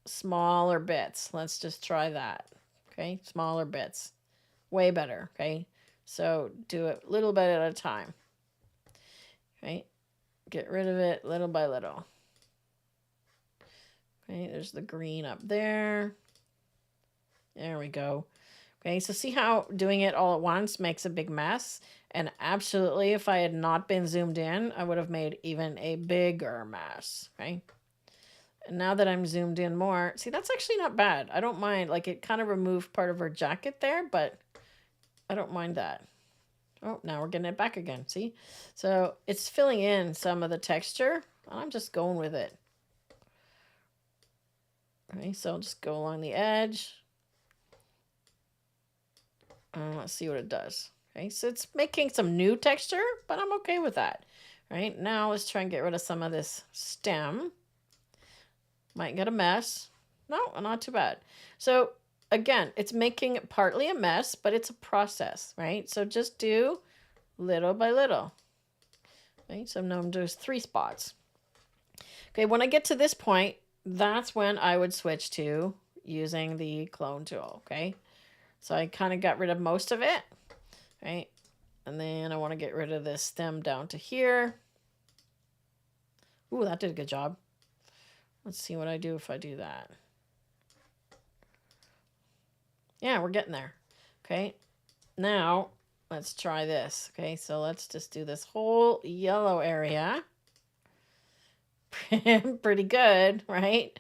smaller bits. Let's just try that. Okay. Smaller bits. Way better. Okay. So do it a little bit at a time. Okay. Get rid of it little by little. Okay. There's the green up there. There we go. Okay. So see how doing it all at once makes a big mess? And absolutely, if I had not been zoomed in, I would have made even a bigger mess, okay? And now that I'm zoomed in more, see, that's actually not bad. I don't mind. Like, it kind of removed part of her jacket there, but I don't mind that. Oh, now we're getting it back again, see? So it's filling in some of the texture, I'm just going with it. Okay, so I'll just go along the edge. Let's see what it does. Okay, so it's making some new texture, but I'm okay with that. Right, now let's try and get rid of some of this stem. Might get a mess. No, not too bad. So again, it's making partly a mess, but it's a process, right? So just do little by little. Right, so now there's 3 spots. Okay, when I get to this point, that's when I would switch to using the clone tool, okay? So I kind of got rid of most of it, right? And then I want to get rid of this stem down to here. Ooh, that did a good job. Let's see what I do if I do that. Yeah, we're getting there. Okay, now let's try this. Okay, so let's just do this whole yellow area. Pretty good, right?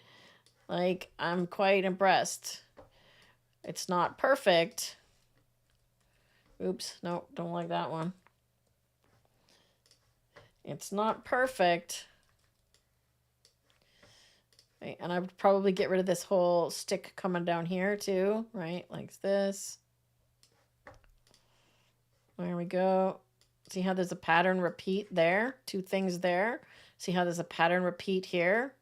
Like, I'm quite impressed. It's not perfect. Oops, no, don't like that one. It's not perfect. Right, and I would probably get rid of this whole stick coming down here too, right? Like this. There we go. See how there's a pattern repeat there? 2 things there. See how there's a pattern repeat here?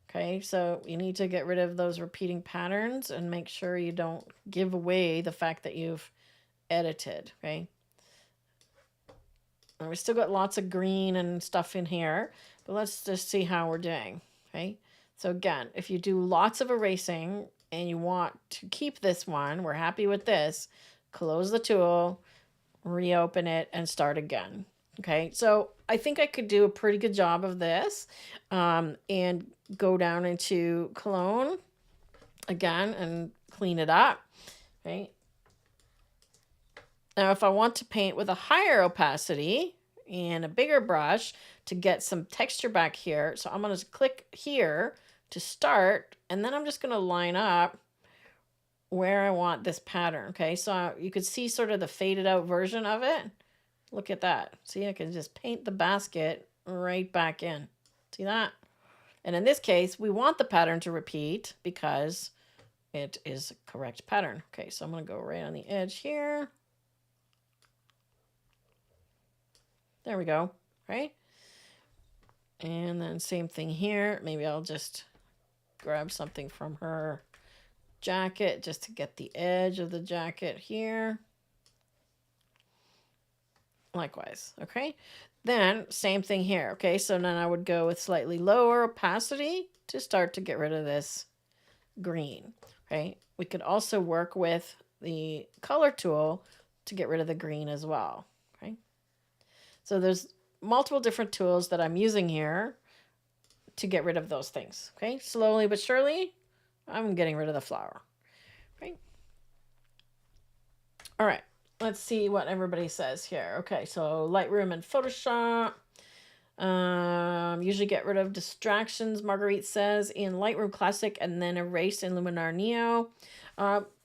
Okay, so you need to get rid of those repeating patterns and make sure you don't give away the fact that you've edited, okay? And we still got lots of green and stuff in here, but let's just see how we're doing, okay? So again, if you do lots of erasing and you want to keep this one, we're happy with this, close the tool, reopen it, and start again. Okay, so I think I could do a pretty good job of this, and go down into clone again and clean it up. Okay. Now, if I want to paint with a higher opacity and a bigger brush to get some texture back here, so I'm going to click here to start, and then I'm just going to line up where I want this pattern. Okay, so you could see sort of the faded out version of it. Look at that. See, I can just paint the basket right back in. See that? And in this case, we want the pattern to repeat because it is a correct pattern. Okay, so I'm going to go right on the edge here. There we go, right? And then same thing here. Maybe I'll just grab something from her jacket just to get the edge of the jacket here. Likewise, okay? Then same thing here, okay? So then I would go with slightly lower opacity to start to get rid of this green, okay? We could also work with the color tool to get rid of the green as well, okay? So there's multiple different tools that I'm using here to get rid of those things, okay? Slowly but surely, I'm getting rid of the flower, okay? All right. Let's see what everybody says here. Okay, so Lightroom and Photoshop. Usually get rid of distractions, Marguerite says, in Lightroom Classic and then erase in Luminar Neo.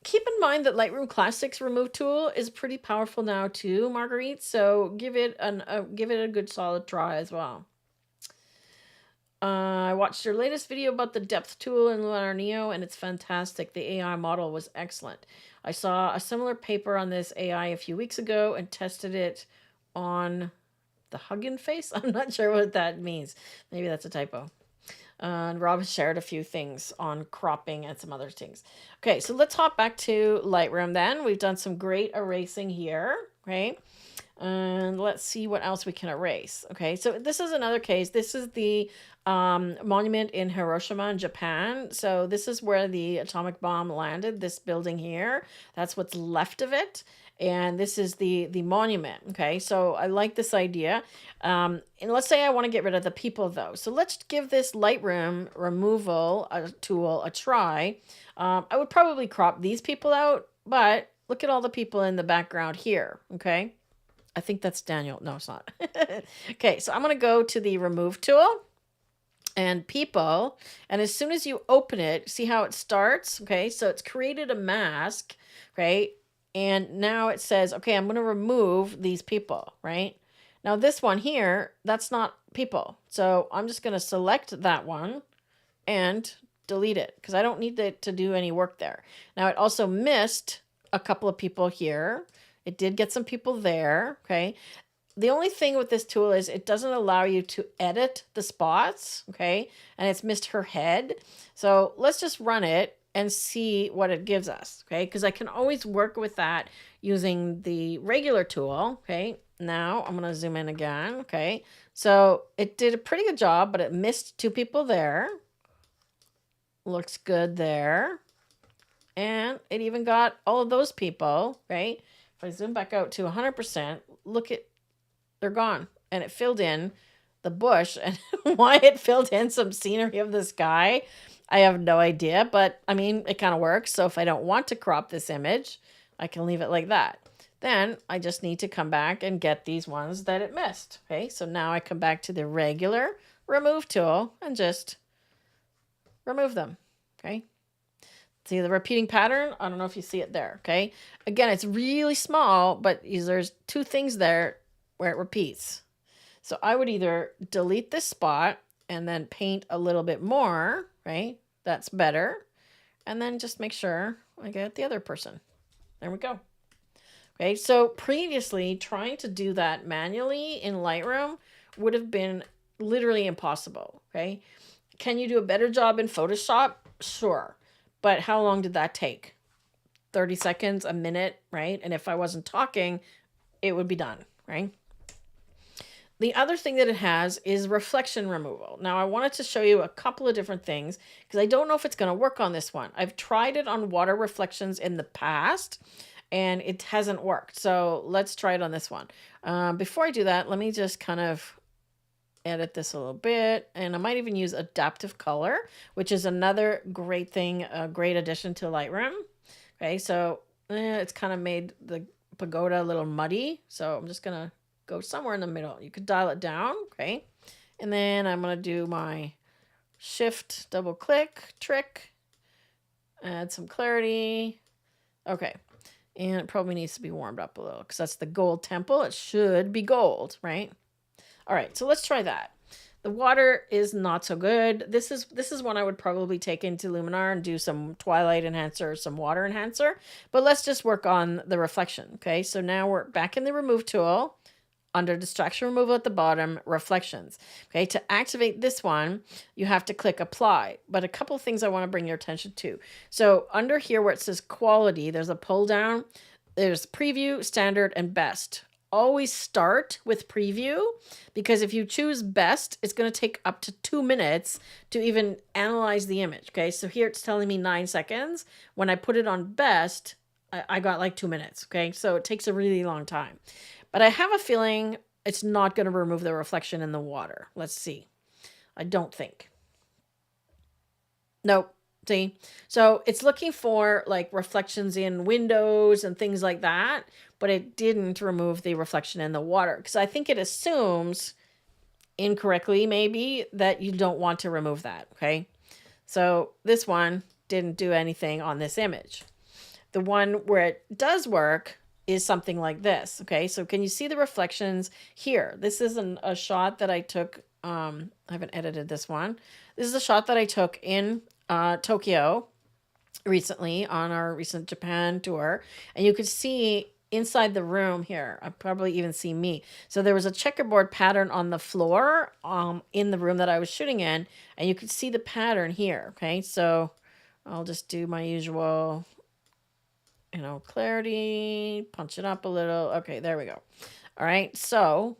Keep in mind that Lightroom Classic's remove tool is pretty powerful now too, Marguerite. So give it a good solid try as well. I watched your latest video about the depth tool in Luminar Neo, and it's fantastic. The AI model was excellent. I saw a similar paper on this AI a few weeks ago and tested it on the Huggin face. I'm not sure what that means. Maybe that's a typo. And Rob shared a few things on cropping and some other things. Okay, so let's hop back to Lightroom then. We've done some great erasing here, right? And let's see what else we can erase. Okay, so this is another case. This is the monument in Hiroshima in Japan. So this is where the atomic bomb landed, this building here. That's what's left of it. And this is the monument. Okay, so I like this idea. And let's say I want to get rid of the people though. So let's give this Lightroom removal tool a try. I would probably crop these people out, but look at all the people in the background here. Okay. I think that's Daniel. No, it's not. Okay, so I'm going to go to the remove tool and people. And as soon as you open it, see how it starts? Okay, so it's created a mask, right? And now it says, okay, I'm going to remove these people, right? Now this one here, that's not people. So I'm just going to select that one and delete it because I don't need it to do any work there. Now it also missed a couple of people here. It did get some people there. Okay. The only thing with this tool is it doesn't allow you to edit the spots. Okay. And it's missed her head. So let's just run it and see what it gives us. Okay. Because I can always work with that using the regular tool. Okay. Now I'm going to zoom in again. Okay. So it did a pretty good job, but it missed two people there. Looks good there. And it even got all of those people, right? If I zoom back out to 100%, look at, they're gone. And it filled in the bush. And why it filled in some scenery of the sky, I have no idea. But I mean, it kind of works. So if I don't want to crop this image, I can leave it like that. Then I just need to come back and get these ones that it missed. Okay, so now I come back to the regular remove tool and just remove them. Okay. See the repeating pattern? I don't know if you see it there. Okay. Again, it's really small, but there's two things there where it repeats. So I would either delete this spot and then paint a little bit more, right? That's better. And then just make sure I get the other person. There we go. Okay. So previously trying to do that manually in Lightroom would have been literally impossible. Okay. Can you do a better job in Photoshop? Sure. But how long did that take? 30 seconds, a minute, right? And if I wasn't talking, it would be done, right? The other thing that it has is reflection removal. Now, I wanted to show you a couple of different things because I don't know if it's going to work on this one. I've tried it on water reflections in the past and it hasn't worked. So let's try it on this one. Before I do that, let me just kind of edit this a little bit, and I might even use adaptive color, which is another great thing, a great addition to Lightroom. Okay, so it's kind of made the pagoda a little muddy, so I'm just gonna go somewhere in the middle. You could dial it down. Okay, and then I'm gonna do my shift double click trick, add some clarity. Okay, and it probably needs to be warmed up a little because that's the gold temple. It should be gold, right? All right, so let's try that. The water is not so good. This is one I would probably take into Luminar and do some twilight enhancer, some water enhancer. But let's just work on the reflection. Okay, so now we're back in the remove tool. Under distraction removal at the bottom, reflections. Okay, to activate this one, you have to click apply. But a couple of things I want to bring your attention to. So under here where it says quality, there's a pull down. There's preview, standard, and best. Always start with preview because if you choose best, it's going to take up to 2 minutes to even analyze the image. Okay, so here it's telling me 9 seconds. When I put it on best, I got like 2 minutes. Okay, so it takes a really long time. But I have a feeling it's not going to remove the reflection in the water. Let's see. I don't think. Nope. See? So it's looking for like reflections in windows and things like that, but it didn't remove the reflection in the water because I think it assumes incorrectly maybe that you don't want to remove that. Okay. So this one didn't do anything on this image. The one where it does work is something like this. Okay. So can you see the reflections here? This is a shot that I took. I haven't edited this one. This is a shot that I took in Tokyo recently on our recent Japan tour. And you could see inside the room here, I probably even see me. So there was a checkerboard pattern on the floor in the room that I was shooting in. And you could see the pattern here. Okay. So I'll just do my usual, clarity, punch it up a little. Okay, there we go. All right. So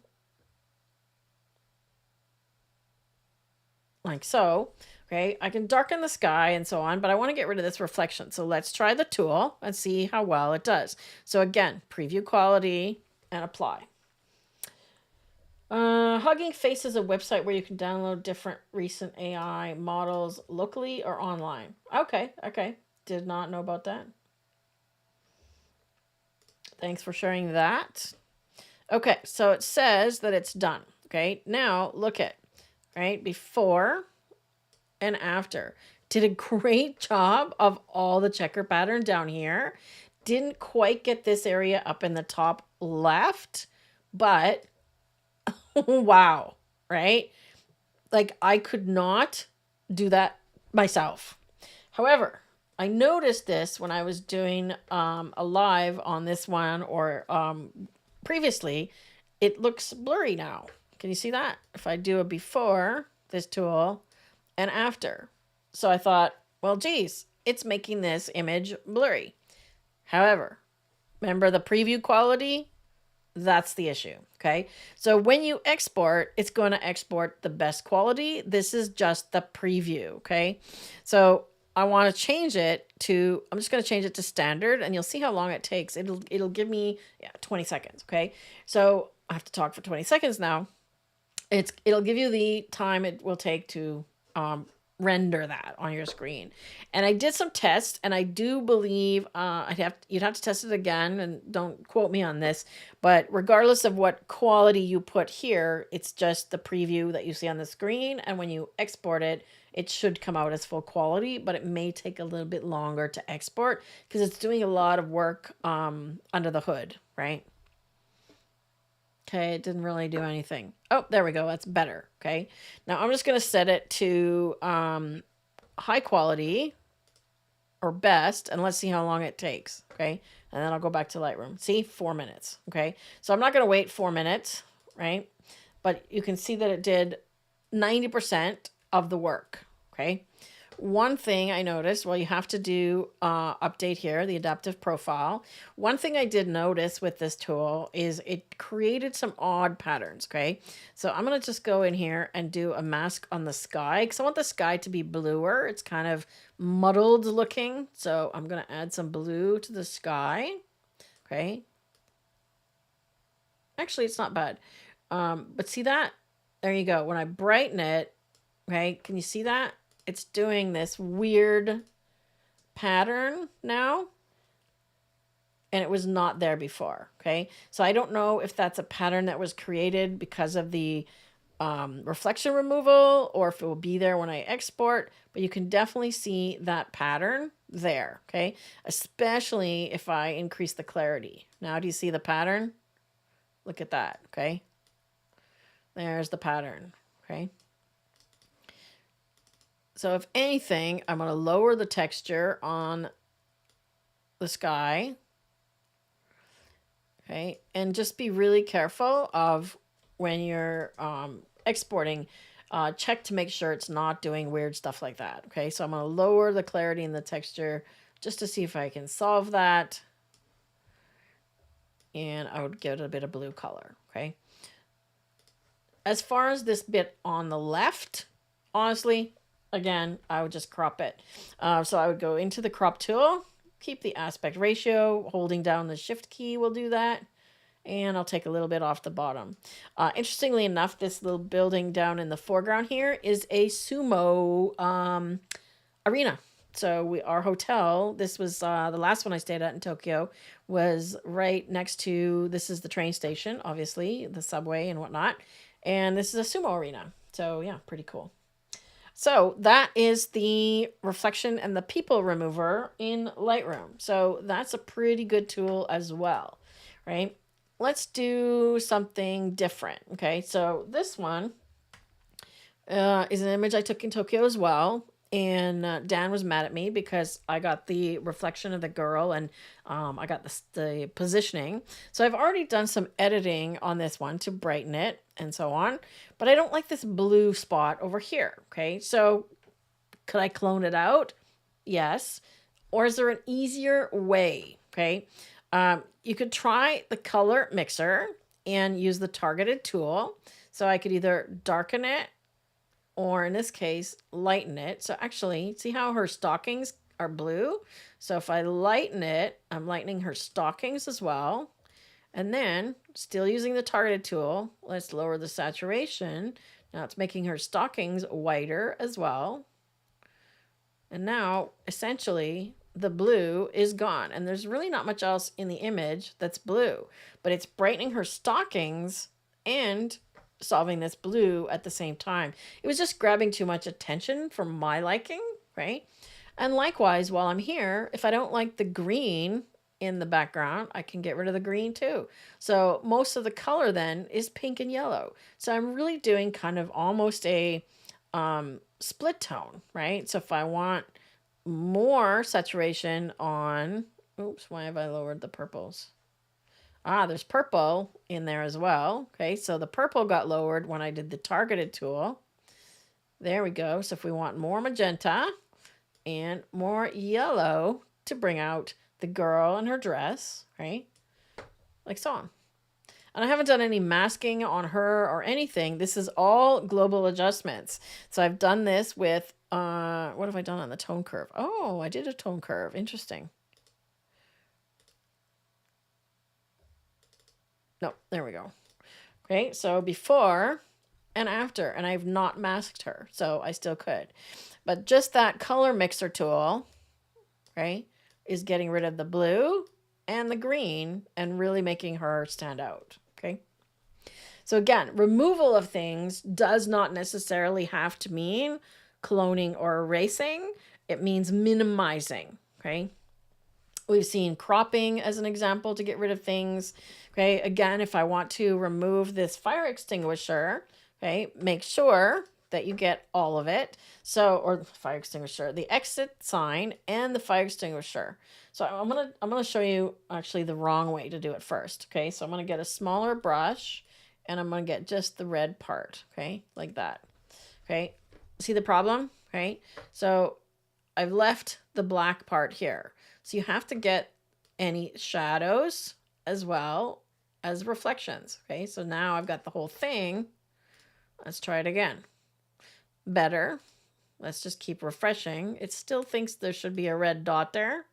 like so. Okay, I can darken the sky and so on, but I want to get rid of this reflection. So let's try the tool and see how well it does. So again, preview quality and apply. Hugging Face is a website where you can download different recent AI models locally or online. Okay. Did not know about that. Thanks for sharing that. Okay, so it says that it's done. Okay, now look at, right, before and after. Did a great job of all the checker pattern down here. Didn't quite get this area up in the top left, but Wow, right? Like I could not do that myself. However, I noticed this when I was doing a live on this one or previously. It looks blurry now. Can you see that? If I do a before this tool and after. So I thought, well, geez, it's making this image blurry. However, remember the preview quality? That's the issue. Okay. So when you export, it's going to export the best quality. This is just the preview. Okay. So I want to change it to, I'm just going to change it to standard and you'll see how long it takes. It'll give me 20 seconds. Okay. So I have to talk for 20 seconds now. It'll give you the time it will take to render that on your screen. And I did some tests, and I do believe you'd have to test it again, and don't quote me on this, but regardless of what quality you put here, it's just the preview that you see on the screen, and when you export it, it should come out as full quality, but it may take a little bit longer to export because it's doing a lot of work under the hood, right? Okay, it didn't really do anything. Oh, there we go. That's better. Okay. Now I'm just going to set it to high quality or best, and let's see how long it takes. Okay. And then I'll go back to Lightroom. See, 4 minutes. Okay. So I'm not going to wait 4 minutes, right? But you can see that it did 90% of the work. Okay. One thing I noticed, well, you have to do update here, the adaptive profile. One thing I did notice with this tool is it created some odd patterns, okay? So I'm going to just go in here and do a mask on the sky because I want the sky to be bluer. It's kind of muddled looking. So I'm going to add some blue to the sky, okay? Actually, it's not bad. But see that? There you go. When I brighten it, okay, can you see that? It's doing this weird pattern now. And it was not there before. Okay. So I don't know if that's a pattern that was created because of the reflection removal or if it will be there when I export. But you can definitely see that pattern there. Okay. Especially if I increase the clarity. Now, do you see the pattern? Look at that. Okay. There's the pattern. Okay. So if anything, I'm going to lower the texture on the sky. Okay. And just be really careful of when you're exporting, check to make sure it's not doing weird stuff like that. Okay. So I'm going to lower the clarity in the texture just to see if I can solve that. And I would give it a bit of blue color. Okay. As far as this bit on the left, honestly, again, I would just crop it. So I would go into the crop tool, keep the aspect ratio, holding down the shift key will do that. And I'll take a little bit off the bottom. Interestingly enough, this little building down in the foreground here is a sumo arena. So our hotel, this was the last one I stayed at in Tokyo, was right next to, this is the train station, obviously, the subway and whatnot. And this is a sumo arena. So yeah, pretty cool. So that is the reflection and the people remover in Lightroom. So that's a pretty good tool as well, right? Let's do something different. Okay, so this one is an image I took in Tokyo as well. And Dan was mad at me because I got the reflection of the girl and I got the positioning. So I've already done some editing on this one to brighten it and so on. But I don't like this blue spot over here. Okay, so could I clone it out? Yes. Or is there an easier way? Okay, you could try the color mixer and use the targeted tool. So I could either darken it or in this case, lighten it. So actually, see how her stockings are blue? So if I lighten it, I'm lightening her stockings as well. And then, still using the targeted tool, let's lower the saturation. Now it's making her stockings whiter as well. And now, essentially, the blue is gone. And there's really not much else in the image that's blue. But it's brightening her stockings and solving this blue at the same time. It was just grabbing too much attention for my liking, right? And likewise, while I'm here, if I don't like the green, in the background, I can get rid of the green too. So most of the color then is pink and yellow. So I'm really doing kind of almost a split tone, right? So if I want more saturation on, oops, why have I lowered the purples? Ah, there's purple in there as well. Okay, so the purple got lowered when I did the targeted tool. There we go. So if we want more magenta and more yellow to bring out the girl in her dress, right? Like so on. And I haven't done any masking on her or anything. This is all global adjustments. So I've done this with, what have I done on the tone curve? Oh, I did a tone curve. Interesting. No, there we go. Okay, so before and after, and I've not masked her, so I still could. But just that color mixer tool, right, is getting rid of the blue and the green and really making her stand out, okay? So again, removal of things does not necessarily have to mean cloning or erasing. It means minimizing, okay? We've seen cropping as an example to get rid of things, okay? Again, if I want to remove this fire extinguisher, okay, make sure that you get all of it. So, or fire extinguisher, the exit sign and the fire extinguisher. So I'm gonna show you actually the wrong way to do it first. Okay, so I'm gonna get a smaller brush and I'm gonna get just the red part. Okay, like that. Okay, see the problem? Right. So I've left the black part here. So you have to get any shadows as well as reflections. Okay, so now I've got the whole thing. Let's try it again. Better. Let's just keep refreshing. It still thinks there should be a red dot there.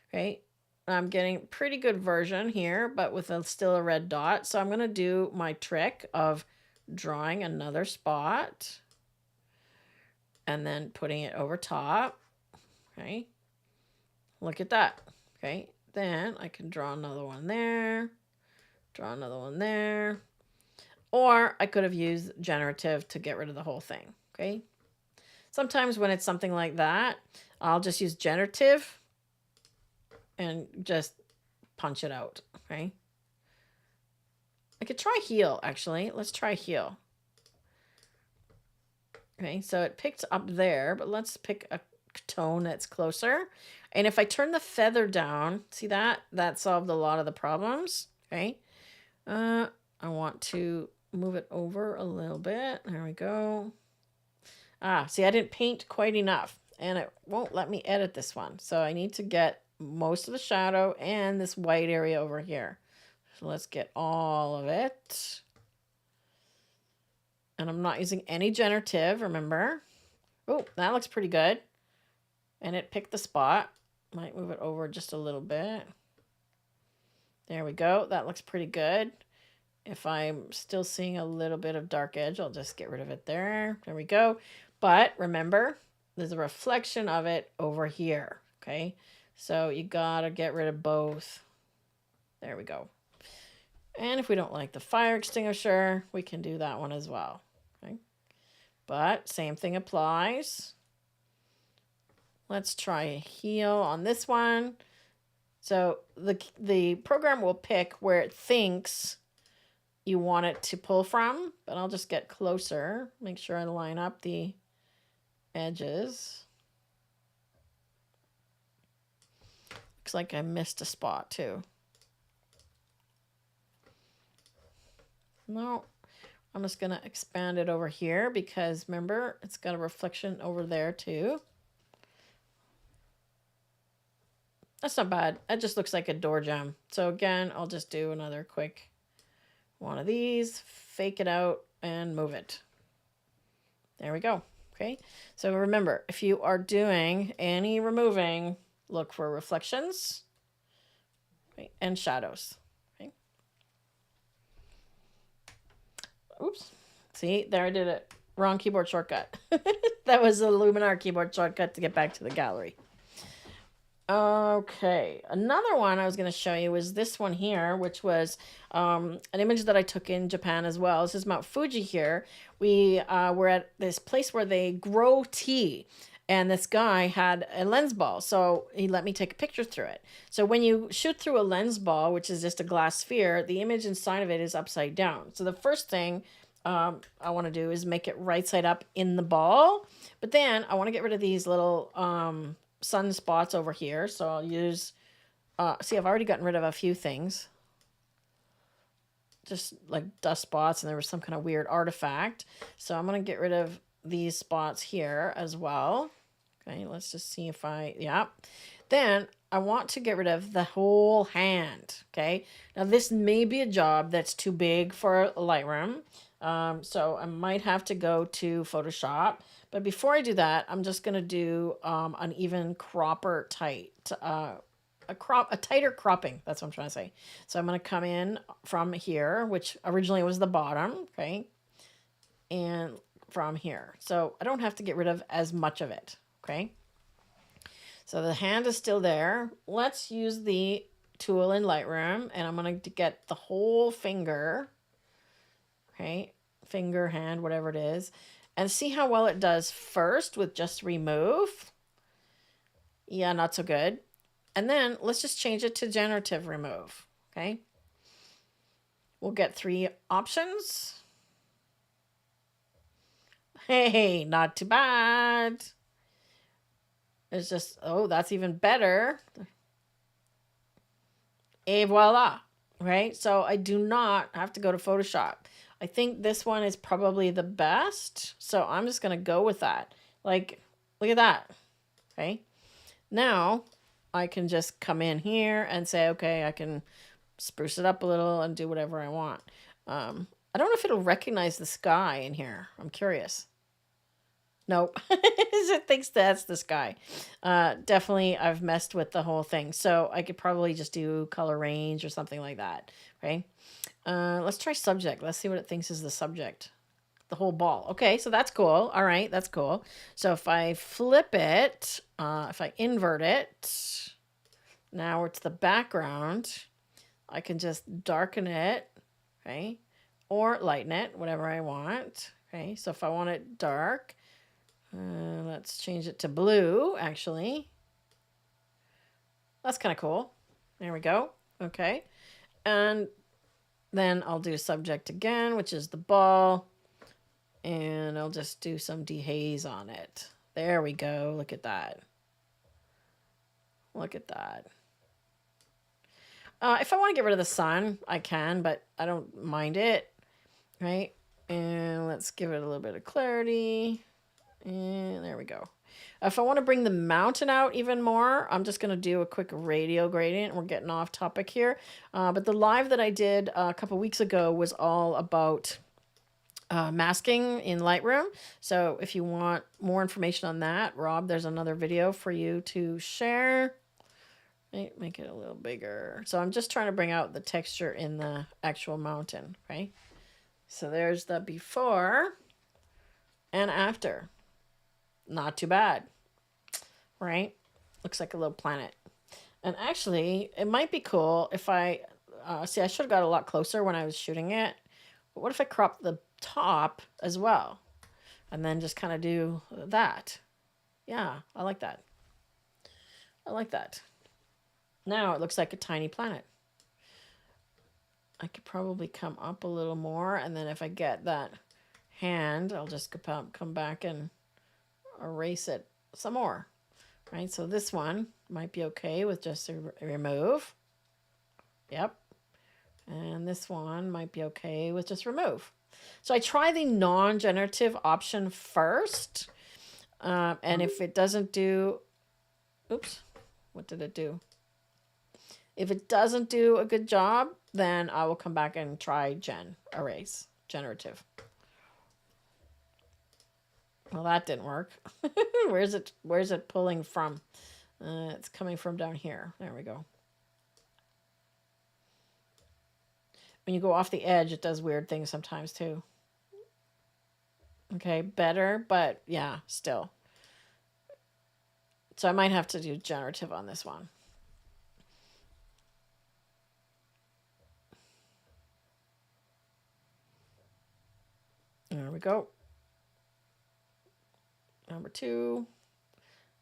Okay, I'm getting a pretty good version here, but with still a red dot. So I'm going to do my trick of drawing another spot and then putting it over top. Okay, look at that. Okay, then I can draw another one there, draw another one there. Or I could have used generative to get rid of the whole thing, okay? Sometimes when it's something like that, I'll just use generative and just punch it out, okay? I could try heal, actually. Let's try heal. Okay, so it picked up there, but let's pick a tone that's closer. And if I turn the feather down, see that? That solved a lot of the problems, okay? I want to move it over a little bit. There we go. Ah, see, I didn't paint quite enough and it won't let me edit this one. So I need to get most of the shadow and this white area over here. So let's get all of it. And I'm not using any generative, remember? Oh, that looks pretty good. And it picked the spot. Might move it over just a little bit. There we go. That looks pretty good. If I'm still seeing a little bit of dark edge, I'll just get rid of it there. There we go. But remember, there's a reflection of it over here, okay? So you gotta get rid of both. There we go. And if we don't like the fire extinguisher, we can do that one as well, okay? But same thing applies. Let's try a heal on this one. So the program will pick where it thinks you want it to pull from, but I'll just get closer. Make sure I line up the edges. Looks like I missed a spot too. No, I'm just gonna expand it over here because remember, it's got a reflection over there too. That's not bad. That just looks like a door jamb. So again, I'll just do another quick one of these, fake it out, and move it. There we go. Okay. So remember, if you are doing any removing, look for reflections, okay, and shadows. Okay. Oops. See, there I did it. Wrong keyboard shortcut. That was a Luminar keyboard shortcut to get back to the gallery. Okay, another one I was going to show you was this one here, which was an image that I took in Japan as well. This is Mount Fuji here. We were at this place where they grow tea. And this guy had a lens ball, so he let me take a picture through it. So when you shoot through a lens ball, which is just a glass sphere, the image inside of it is upside down. So the first thing I want to do is make it right side up in the ball, but then I want to get rid of these little sun spots over here. So I'll use, see, I've already gotten rid of a few things, just like dust spots, and there was some kind of weird artifact. So I'm going to get rid of these spots here as well. Okay, let's just see if yeah. Then I want to get rid of the whole hand. Okay, now this may be a job that's too big for Lightroom. So I might have to go to Photoshop. But before I do that, I'm just going to do an even cropper tight, a tighter cropping. That's what I'm trying to say. So I'm going to come in from here, which originally was the bottom. Okay, and from here. So I don't have to get rid of as much of it. Okay. So the hand is still there. Let's use the tool in Lightroom, and I'm going to get the whole finger. Okay. Finger, hand, whatever it is. And see how well it does first with just remove. Yeah, not so good. And then let's just change it to generative remove. Okay. We'll get 3 options. Hey, not too bad. It's just, oh, that's even better. Et voila. Right? So I do not have to go to Photoshop. I think this one is probably the best. So I'm just going to go with that. Like, look at that. Okay. Now I can just come in here and say, okay, I can spruce it up a little and do whatever I want. I don't know if it'll recognize the sky in here. I'm curious. Nope. It thinks that's the sky. Definitely I've messed with the whole thing. So I could probably just do color range or something like that. Okay. Let's try subject. Let's see what it thinks is the subject. The whole ball. Okay, so that's cool. All right, that's cool. So if I flip it, if I invert it, now it's the background. I can just darken it, okay, or lighten it, whatever I want. Okay, so if I want it dark, let's change it to blue, actually. That's kind of cool. There we go. Okay, and then I'll do subject again, which is the ball. And I'll just do some dehaze on it. There we go. Look at that. Look at that. If I want to get rid of the sun, I can, but I don't mind it. Right? And let's give it a little bit of clarity. And there we go. If I want to bring the mountain out even more, I'm just going to do a quick radial gradient. We're getting off topic here. But the live that I did a couple weeks ago was all about masking in Lightroom. So if you want more information on that, Rob, there's another video for you to share. Make it a little bigger. So I'm just trying to bring out the texture in the actual mountain, right? So there's the before and after. Not too bad, right? Looks like a little planet. And actually, it might be cool if I, see, I should have got a lot closer when I was shooting it. But what if I crop the top as well? And then just kind of do that. Yeah, I like that. I like that. Now it looks like a tiny planet. I could probably come up a little more. And then if I get that hand, I'll just come back and erase it some more. Right, so this one might be okay with just a remove. Yep. And this one might be okay with just remove. So I try the non-generative option first. And if it doesn't do, oops, what did it do? If it doesn't do a good job, then I will come back and try erase, generative. Well, that didn't work. Where's it pulling from? It's coming from down here. There we go. When you go off the edge, it does weird things sometimes too. Okay, better, but yeah, still. So I might have to do generative on this one. There we go. Number 2.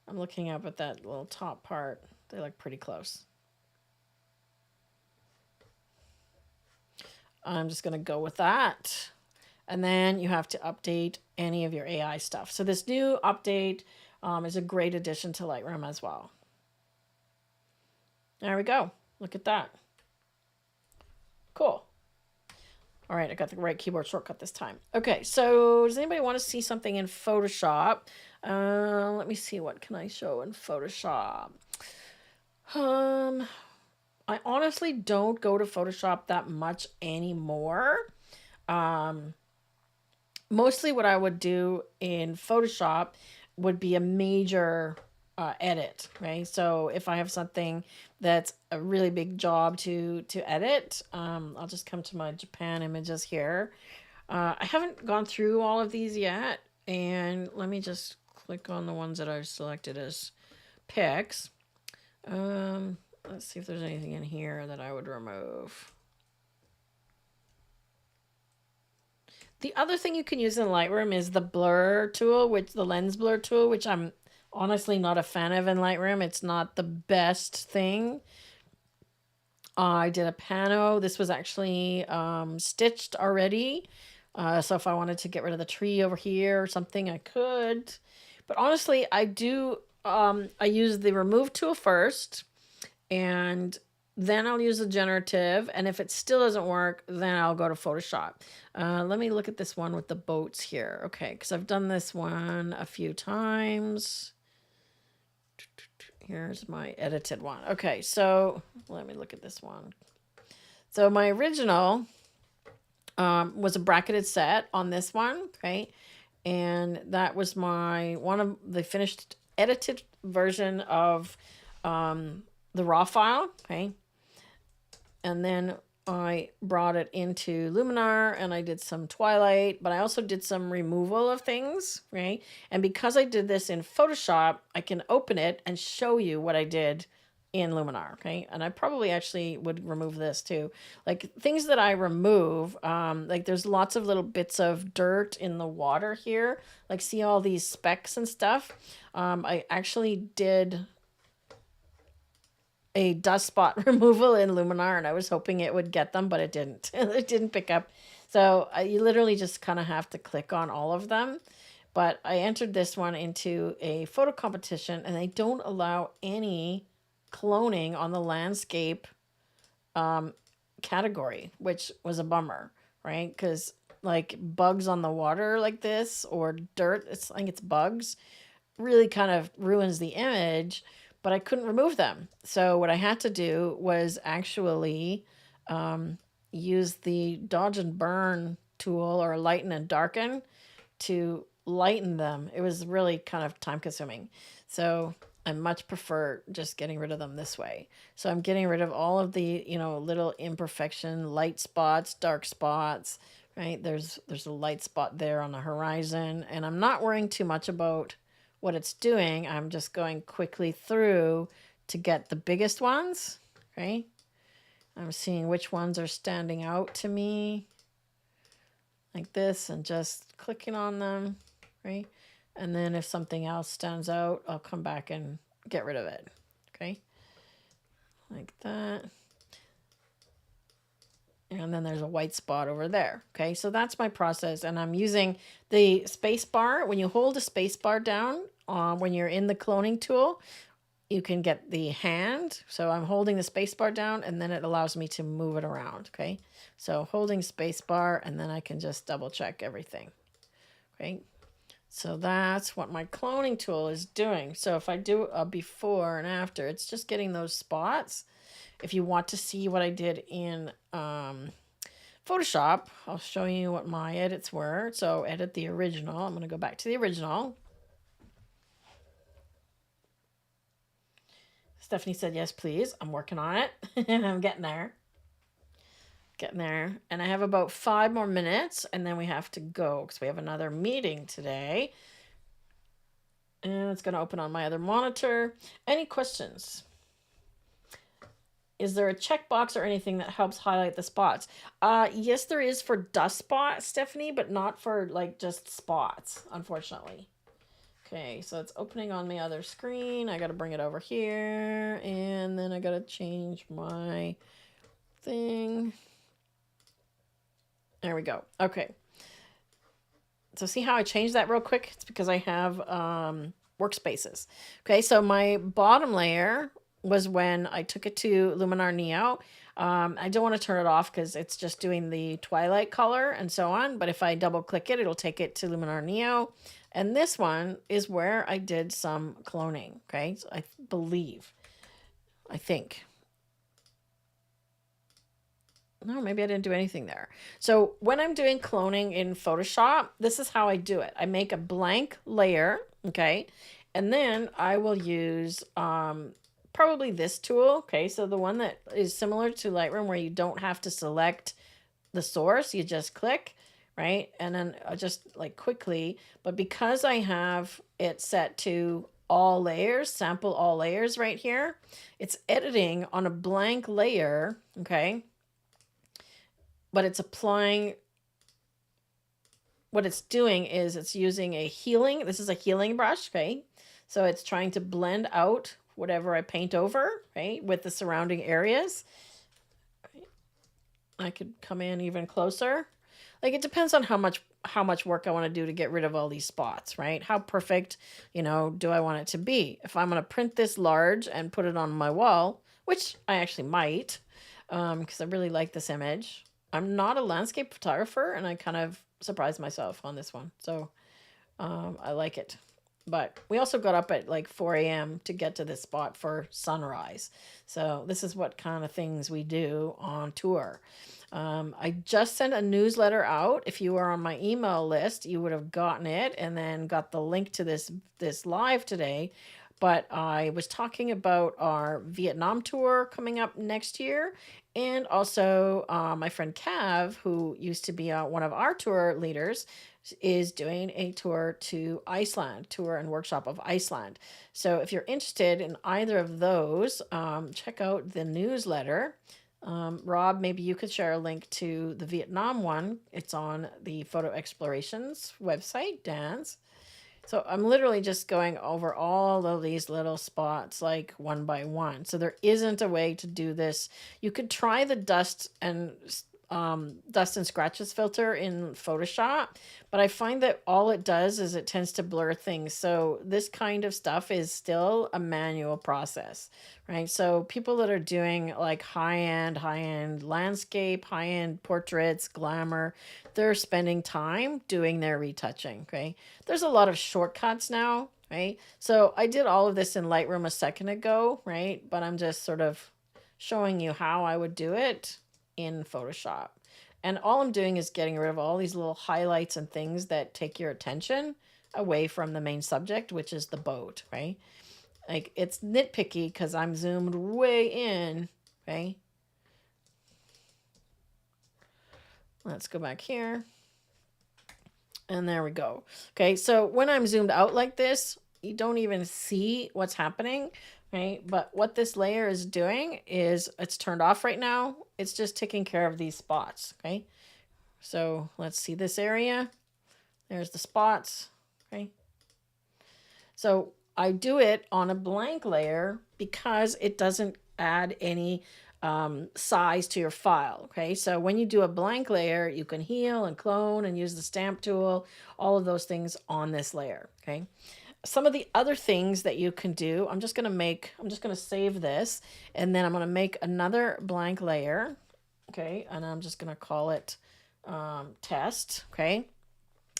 I'm looking up at that little top part. They look pretty close. I'm just going to go with that. And then you have to update any of your AI stuff. So this new update is a great addition to Lightroom as well. There we go. Look at that. Cool. All right, I got the right keyboard shortcut this time. Okay, so does anybody want to see something in Photoshop? Let me see, what can I show in Photoshop? I honestly don't go to Photoshop that much anymore. Mostly what I would do in Photoshop would be a major edit, right? So if I have something that's a really big job to edit, I'll just come to my Japan images here. I haven't gone through all of these yet, and let me just click on the ones that I've selected as picks. Let's see if there's anything in here that I would remove. The other thing you can use in Lightroom is the blur tool, which the lens blur tool, which I'm honestly not a fan of in Lightroom. It's not the best thing. I did a pano. This was actually stitched already. So if I wanted to get rid of the tree over here or something, I could. But honestly, I use the remove tool first, and then I'll use the generative. And if it still doesn't work, then I'll go to Photoshop. Let me look at this one with the boats here. Okay, because I've done this one a few times. Here's my edited one. Okay, so let me look at this one. So my original was a bracketed set on this one, right? And that was my one of the finished edited version of the raw file, okay? And then I brought it into Luminar and I did some twilight, but I also did some removal of things, right? And because I did this in Photoshop, I can open it and show you what I did in Luminar, okay? And I probably actually would remove this too. Like things that I remove, like there's lots of little bits of dirt in the water here. Like see all these specks and stuff? I actually did a dust spot removal in Luminar, and I was hoping it would get them, but it didn't. It didn't pick up. So you literally just kind of have to click on all of them. But I entered this one into a photo competition, and they don't allow any cloning on the landscape category, which was a bummer, right? Because like bugs on the water like this or dirt, I think it's bugs, really kind of ruins the image. But I couldn't remove them. So what I had to do was actually use the dodge and burn tool or lighten and darken to lighten them. It was really kind of time consuming. So I much prefer just getting rid of them this way. So I'm getting rid of all of the, little imperfection, light spots, dark spots, right? There's a light spot there on the horizon, and I'm not worrying too much about what it's doing. I'm just going quickly through to get the biggest ones, right? I'm seeing which ones are standing out to me like this and just clicking on them, right? And then if something else stands out, I'll come back and get rid of it, okay? Like that. And then there's a white spot over there. Okay, so that's my process. And I'm using the space bar. When you hold the space bar down, when you're in the cloning tool, you can get the hand. So I'm holding the space bar down, and then it allows me to move it around. Okay, so holding space bar, and then I can just double check everything. Okay, so that's what my cloning tool is doing. So if I do a before and after, it's just getting those spots. If you want to see what I did in Photoshop, I'll show you what my edits were. So edit the original. I'm going to go back to the original. Stephanie said, yes, please. I'm working on it. I'm getting there. Getting there. And I have about 5 more minutes, and then we have to go because we have another meeting today. And it's going to open on my other monitor. Any questions? Is there a checkbox or anything that helps highlight the spots? Yes, there is for dust spots, Stephanie, but not for like just spots, unfortunately. Okay, so it's opening on my other screen. I got to bring it over here, and then I got to change my thing. There we go. Okay. So see how I changed that real quick? It's because I have workspaces. Okay, so my bottom layer was when I took it to Luminar Neo. I don't want to turn it off because it's just doing the twilight color and so on. But if I double click it, it'll take it to Luminar Neo. And this one is where I did some cloning. Okay, so I think. No, maybe I didn't do anything there. So when I'm doing cloning in Photoshop, this is how I do it. I make a blank layer, okay? And then I will use probably this tool, okay? So the one that is similar to Lightroom where you don't have to select the source, you just click, right? And then just like quickly, but because I have it set to all layers, sample all layers right here, it's editing on a blank layer, okay? But it's applying, what it's doing is it's using a healing, this is a healing brush, okay? So it's trying to blend out whatever I paint over, right, with the surrounding areas. I could come in even closer. Like, it depends on how much work I want to do to get rid of all these spots, right? How perfect, do I want it to be? If I'm going to print this large and put it on my wall, which I actually might, because I really like this image. I'm not a landscape photographer, and I kind of surprised myself on this one. So I like it. But we also got up at like 4 a.m. to get to this spot for sunrise. So this is what kind of things we do on tour. I just sent a newsletter out. If you are on my email list, you would have gotten it and then got the link to this live today. But I was talking about our Vietnam tour coming up next year. And also my friend Cav, who used to be one of our tour leaders, is doing a tour to Iceland, tour and workshop of Iceland. So if you're interested in either of those, check out the newsletter. Rob, maybe you could share a link to the Vietnam one. It's on the Photo Explorations website, Dan's. So I'm literally just going over all of these little spots like one by one. So there isn't a way to do this. You could try the dust and scratches filter in Photoshop, but I find that all it does is it tends to blur things. So this kind of stuff is still a manual process, right? So people that are doing like high-end landscape, high-end portraits, glamour, they're spending time doing their retouching, okay? There's a lot of shortcuts now, right? So I did all of this in Lightroom a second ago, right? But I'm just sort of showing you how I would do it in Photoshop. And all I'm doing is getting rid of all these little highlights and things that take your attention away from the main subject, which is the boat, right? Like, it's nitpicky because I'm zoomed way in, okay? Let's go back here. And there we go. Okay, so when I'm zoomed out like this, you don't even see what's happening, right? But what this layer is doing is it's turned off right now. It's just taking care of these spots, okay? So let's see this area. There's the spots, okay? So I do it on a blank layer because it doesn't add any size to your file, okay? So when you do a blank layer, you can heal and clone and use the stamp tool, all of those things on this layer, okay? Some of the other things that you can do, I'm just going to save this, and then I'm going to make another blank layer, okay? And I'm just going to call it test, okay?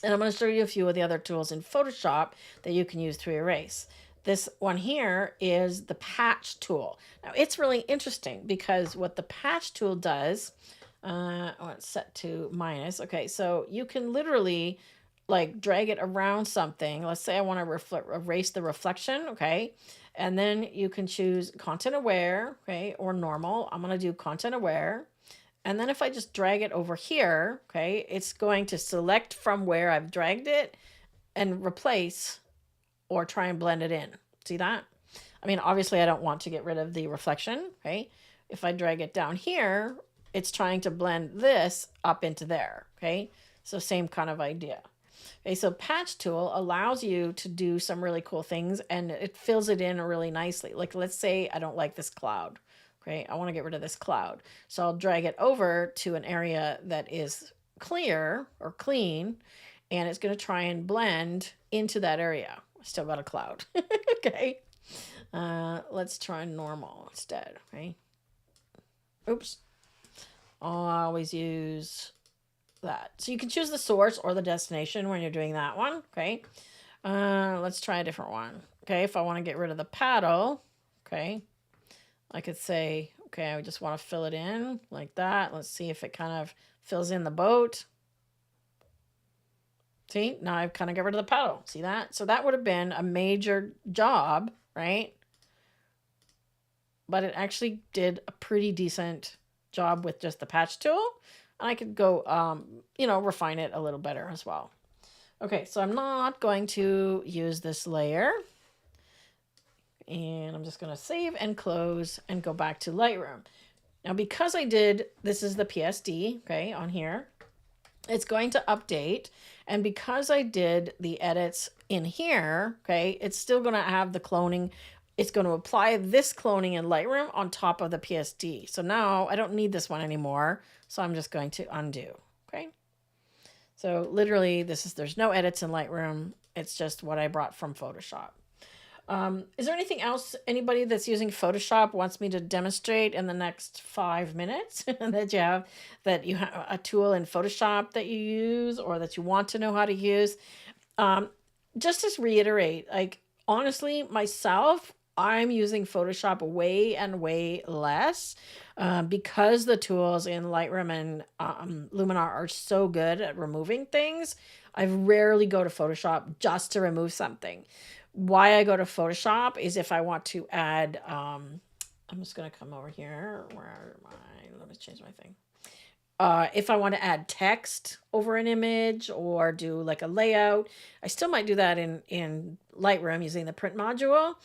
And I'm going to show you a few of the other tools in Photoshop that you can use to erase. This one here is the patch tool. Now it's really interesting because what the patch tool does, it's set to minus. Okay, so you can literally like drag it around something. Let's say I want to erase the reflection, okay? And then you can choose content aware, okay, or normal. I'm going to do content aware. And then if I just drag it over here, okay, it's going to select from where I've dragged it and replace or try and blend it in. See that? I mean, obviously I don't want to get rid of the reflection, okay? If I drag it down here, it's trying to blend this up into there, okay? So same kind of idea. Okay, so patch tool allows you to do some really cool things and it fills it in really nicely. Like let's say I don't like this cloud. Okay, I want to get rid of this cloud. So I'll drag it over to an area that is clear or clean, and it's going to try and blend into that area. Still got a cloud. Okay. Let's try normal instead. Okay. Oops. I'll always use that. So you can choose the source or the destination when you're doing that one. Okay. Let's try a different one. Okay. If I want to get rid of the paddle, okay, I could say, okay, I just want to fill it in like that. Let's see if it kind of fills in the boat. See, now I've kind of got rid of the paddle. See that? So that would have been a major job, right? But it actually did a pretty decent job with just the patch tool. And I could go, refine it a little better as well. Okay, so I'm not going to use this layer. And I'm just going to save and close and go back to Lightroom. Now, because I did, this is the PSD, okay, on here. It's going to update. And because I did the edits in here, okay, it's still going to have the cloning. It's going to apply this cloning in Lightroom on top of the PSD. So now I don't need this one anymore. So I'm just going to undo, okay? So literally there's no edits in Lightroom. It's just what I brought from Photoshop. Is there anything else anybody that's using Photoshop wants me to demonstrate in the next 5 minutes that you have a tool in Photoshop that you use or that you want to know how to use? Just to reiterate, like honestly, myself, I'm using Photoshop way and way less because the tools in Lightroom and Luminar are so good at removing things. I rarely go to Photoshop just to remove something. Why I go to Photoshop is if I want to add, I'm just going to come over here. Where am I? Let me change my thing. If I want to add text over an image or do like a layout, I still might do that in Lightroom using the print module.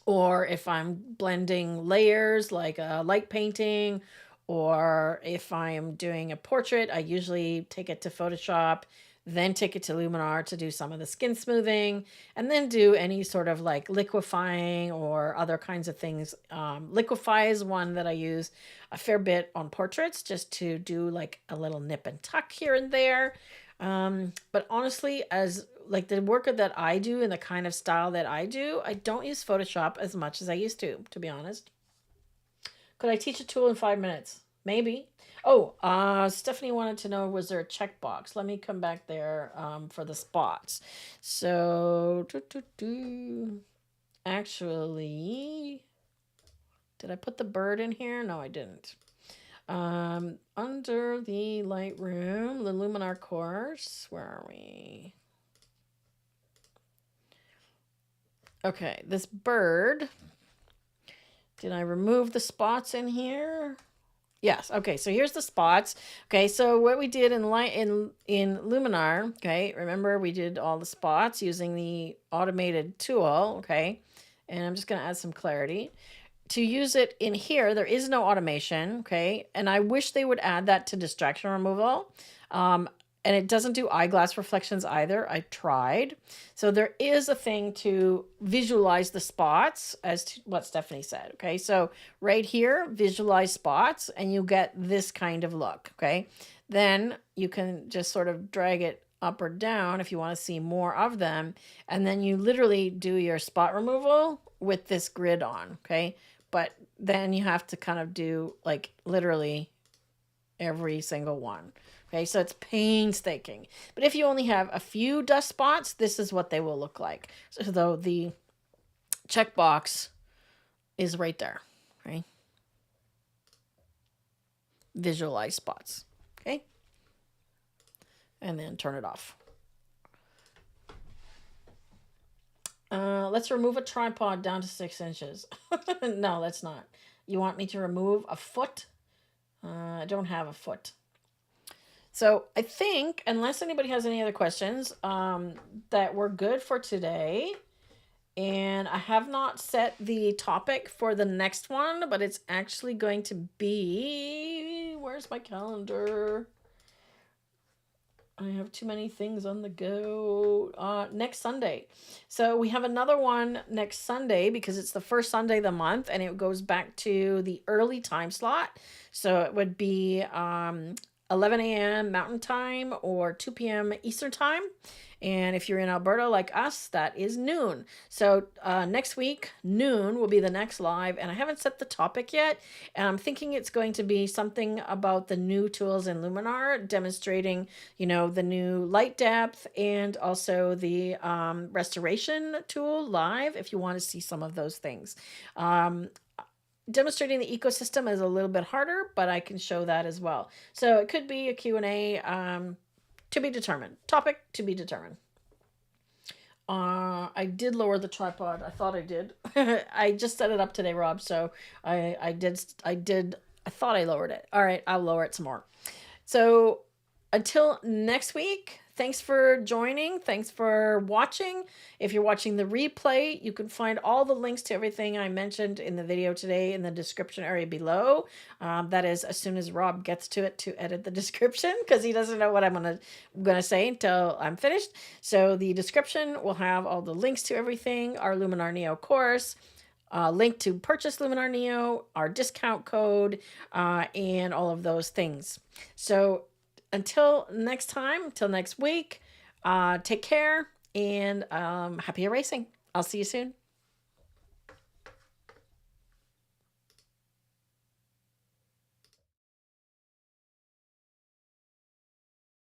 Or if I'm blending layers like a light painting, or if I'm doing a portrait, I usually take it to Photoshop, then take it to Luminar to do some of the skin smoothing, and then do any sort of like liquefying or other kinds of things. Liquefy is one that I use a fair bit on portraits just to do like a little nip and tuck here and there. But honestly, as like the work that I do and the kind of style that I do, I don't use Photoshop as much as I used to be honest. Could I teach a tool in 5 minutes? Maybe. Oh, Stephanie wanted to know, was there a checkbox? Let me come back there for the spots. So, actually, did I put the bird in here? No, I didn't. Under the Lightroom, the Luminar course, where are we? Okay, this bird. Did I remove the spots in here? Yes. Okay. So here's the spots. Okay. So what we did in Luminar. Okay. Remember we did all the spots using the automated tool. Okay. And I'm just going to add some clarity. To use it in here, there is no automation. Okay. And I wish they would add that to distraction removal. And it doesn't do eyeglass reflections either. I tried. So there is a thing to visualize the spots as to what Stephanie said. Okay, so right here, visualize spots and you get this kind of look. Okay, then you can just sort of drag it up or down if you want to see more of them. And then you literally do your spot removal with this grid on. Okay, but then you have to kind of do like literally every single one. Okay, so it's painstaking. But if you only have a few dust spots, this is what they will look like. So though the checkbox is right there, right? Visualize spots, okay? And then turn it off. Let's remove a tripod down to 6 inches. No, let's not. You want me to remove a foot? I don't have a foot. So I think, unless anybody has any other questions, that we're good for today. And I have not set the topic for the next one, but it's actually going to be, where's my calendar? I have too many things on the go. Next Sunday. So we have another one next Sunday because it's the first Sunday of the month and it goes back to the early time slot. So it would be 11 a.m. Mountain Time or 2 p.m. Eastern Time. And if you're in Alberta like us, that is noon. So next week, noon will be the next live. And I haven't set the topic yet. And I'm thinking it's going to be something about the new tools in Luminar, demonstrating, the new light depth and also the restoration tool live, if you want to see some of those things. Demonstrating the ecosystem is a little bit harder, but I can show that as well. So it could be a Q&A, to be determined. Topic to be determined. I did lower the tripod. I thought I did. I just set it up today, Rob. So I thought I lowered it. All right, I'll lower it some more. So until next week, thanks for joining. Thanks for watching. If you're watching the replay, you can find all the links to everything I mentioned in the video today in the description area below. That is as soon as Rob gets to it to edit the description, because he doesn't know what I'm gonna say until I'm finished. So the description will have all the links to everything, our Luminar Neo course, link to purchase Luminar Neo, our discount code, and all of those things. So until next time, till next week, take care and happy erasing. I'll see you soon.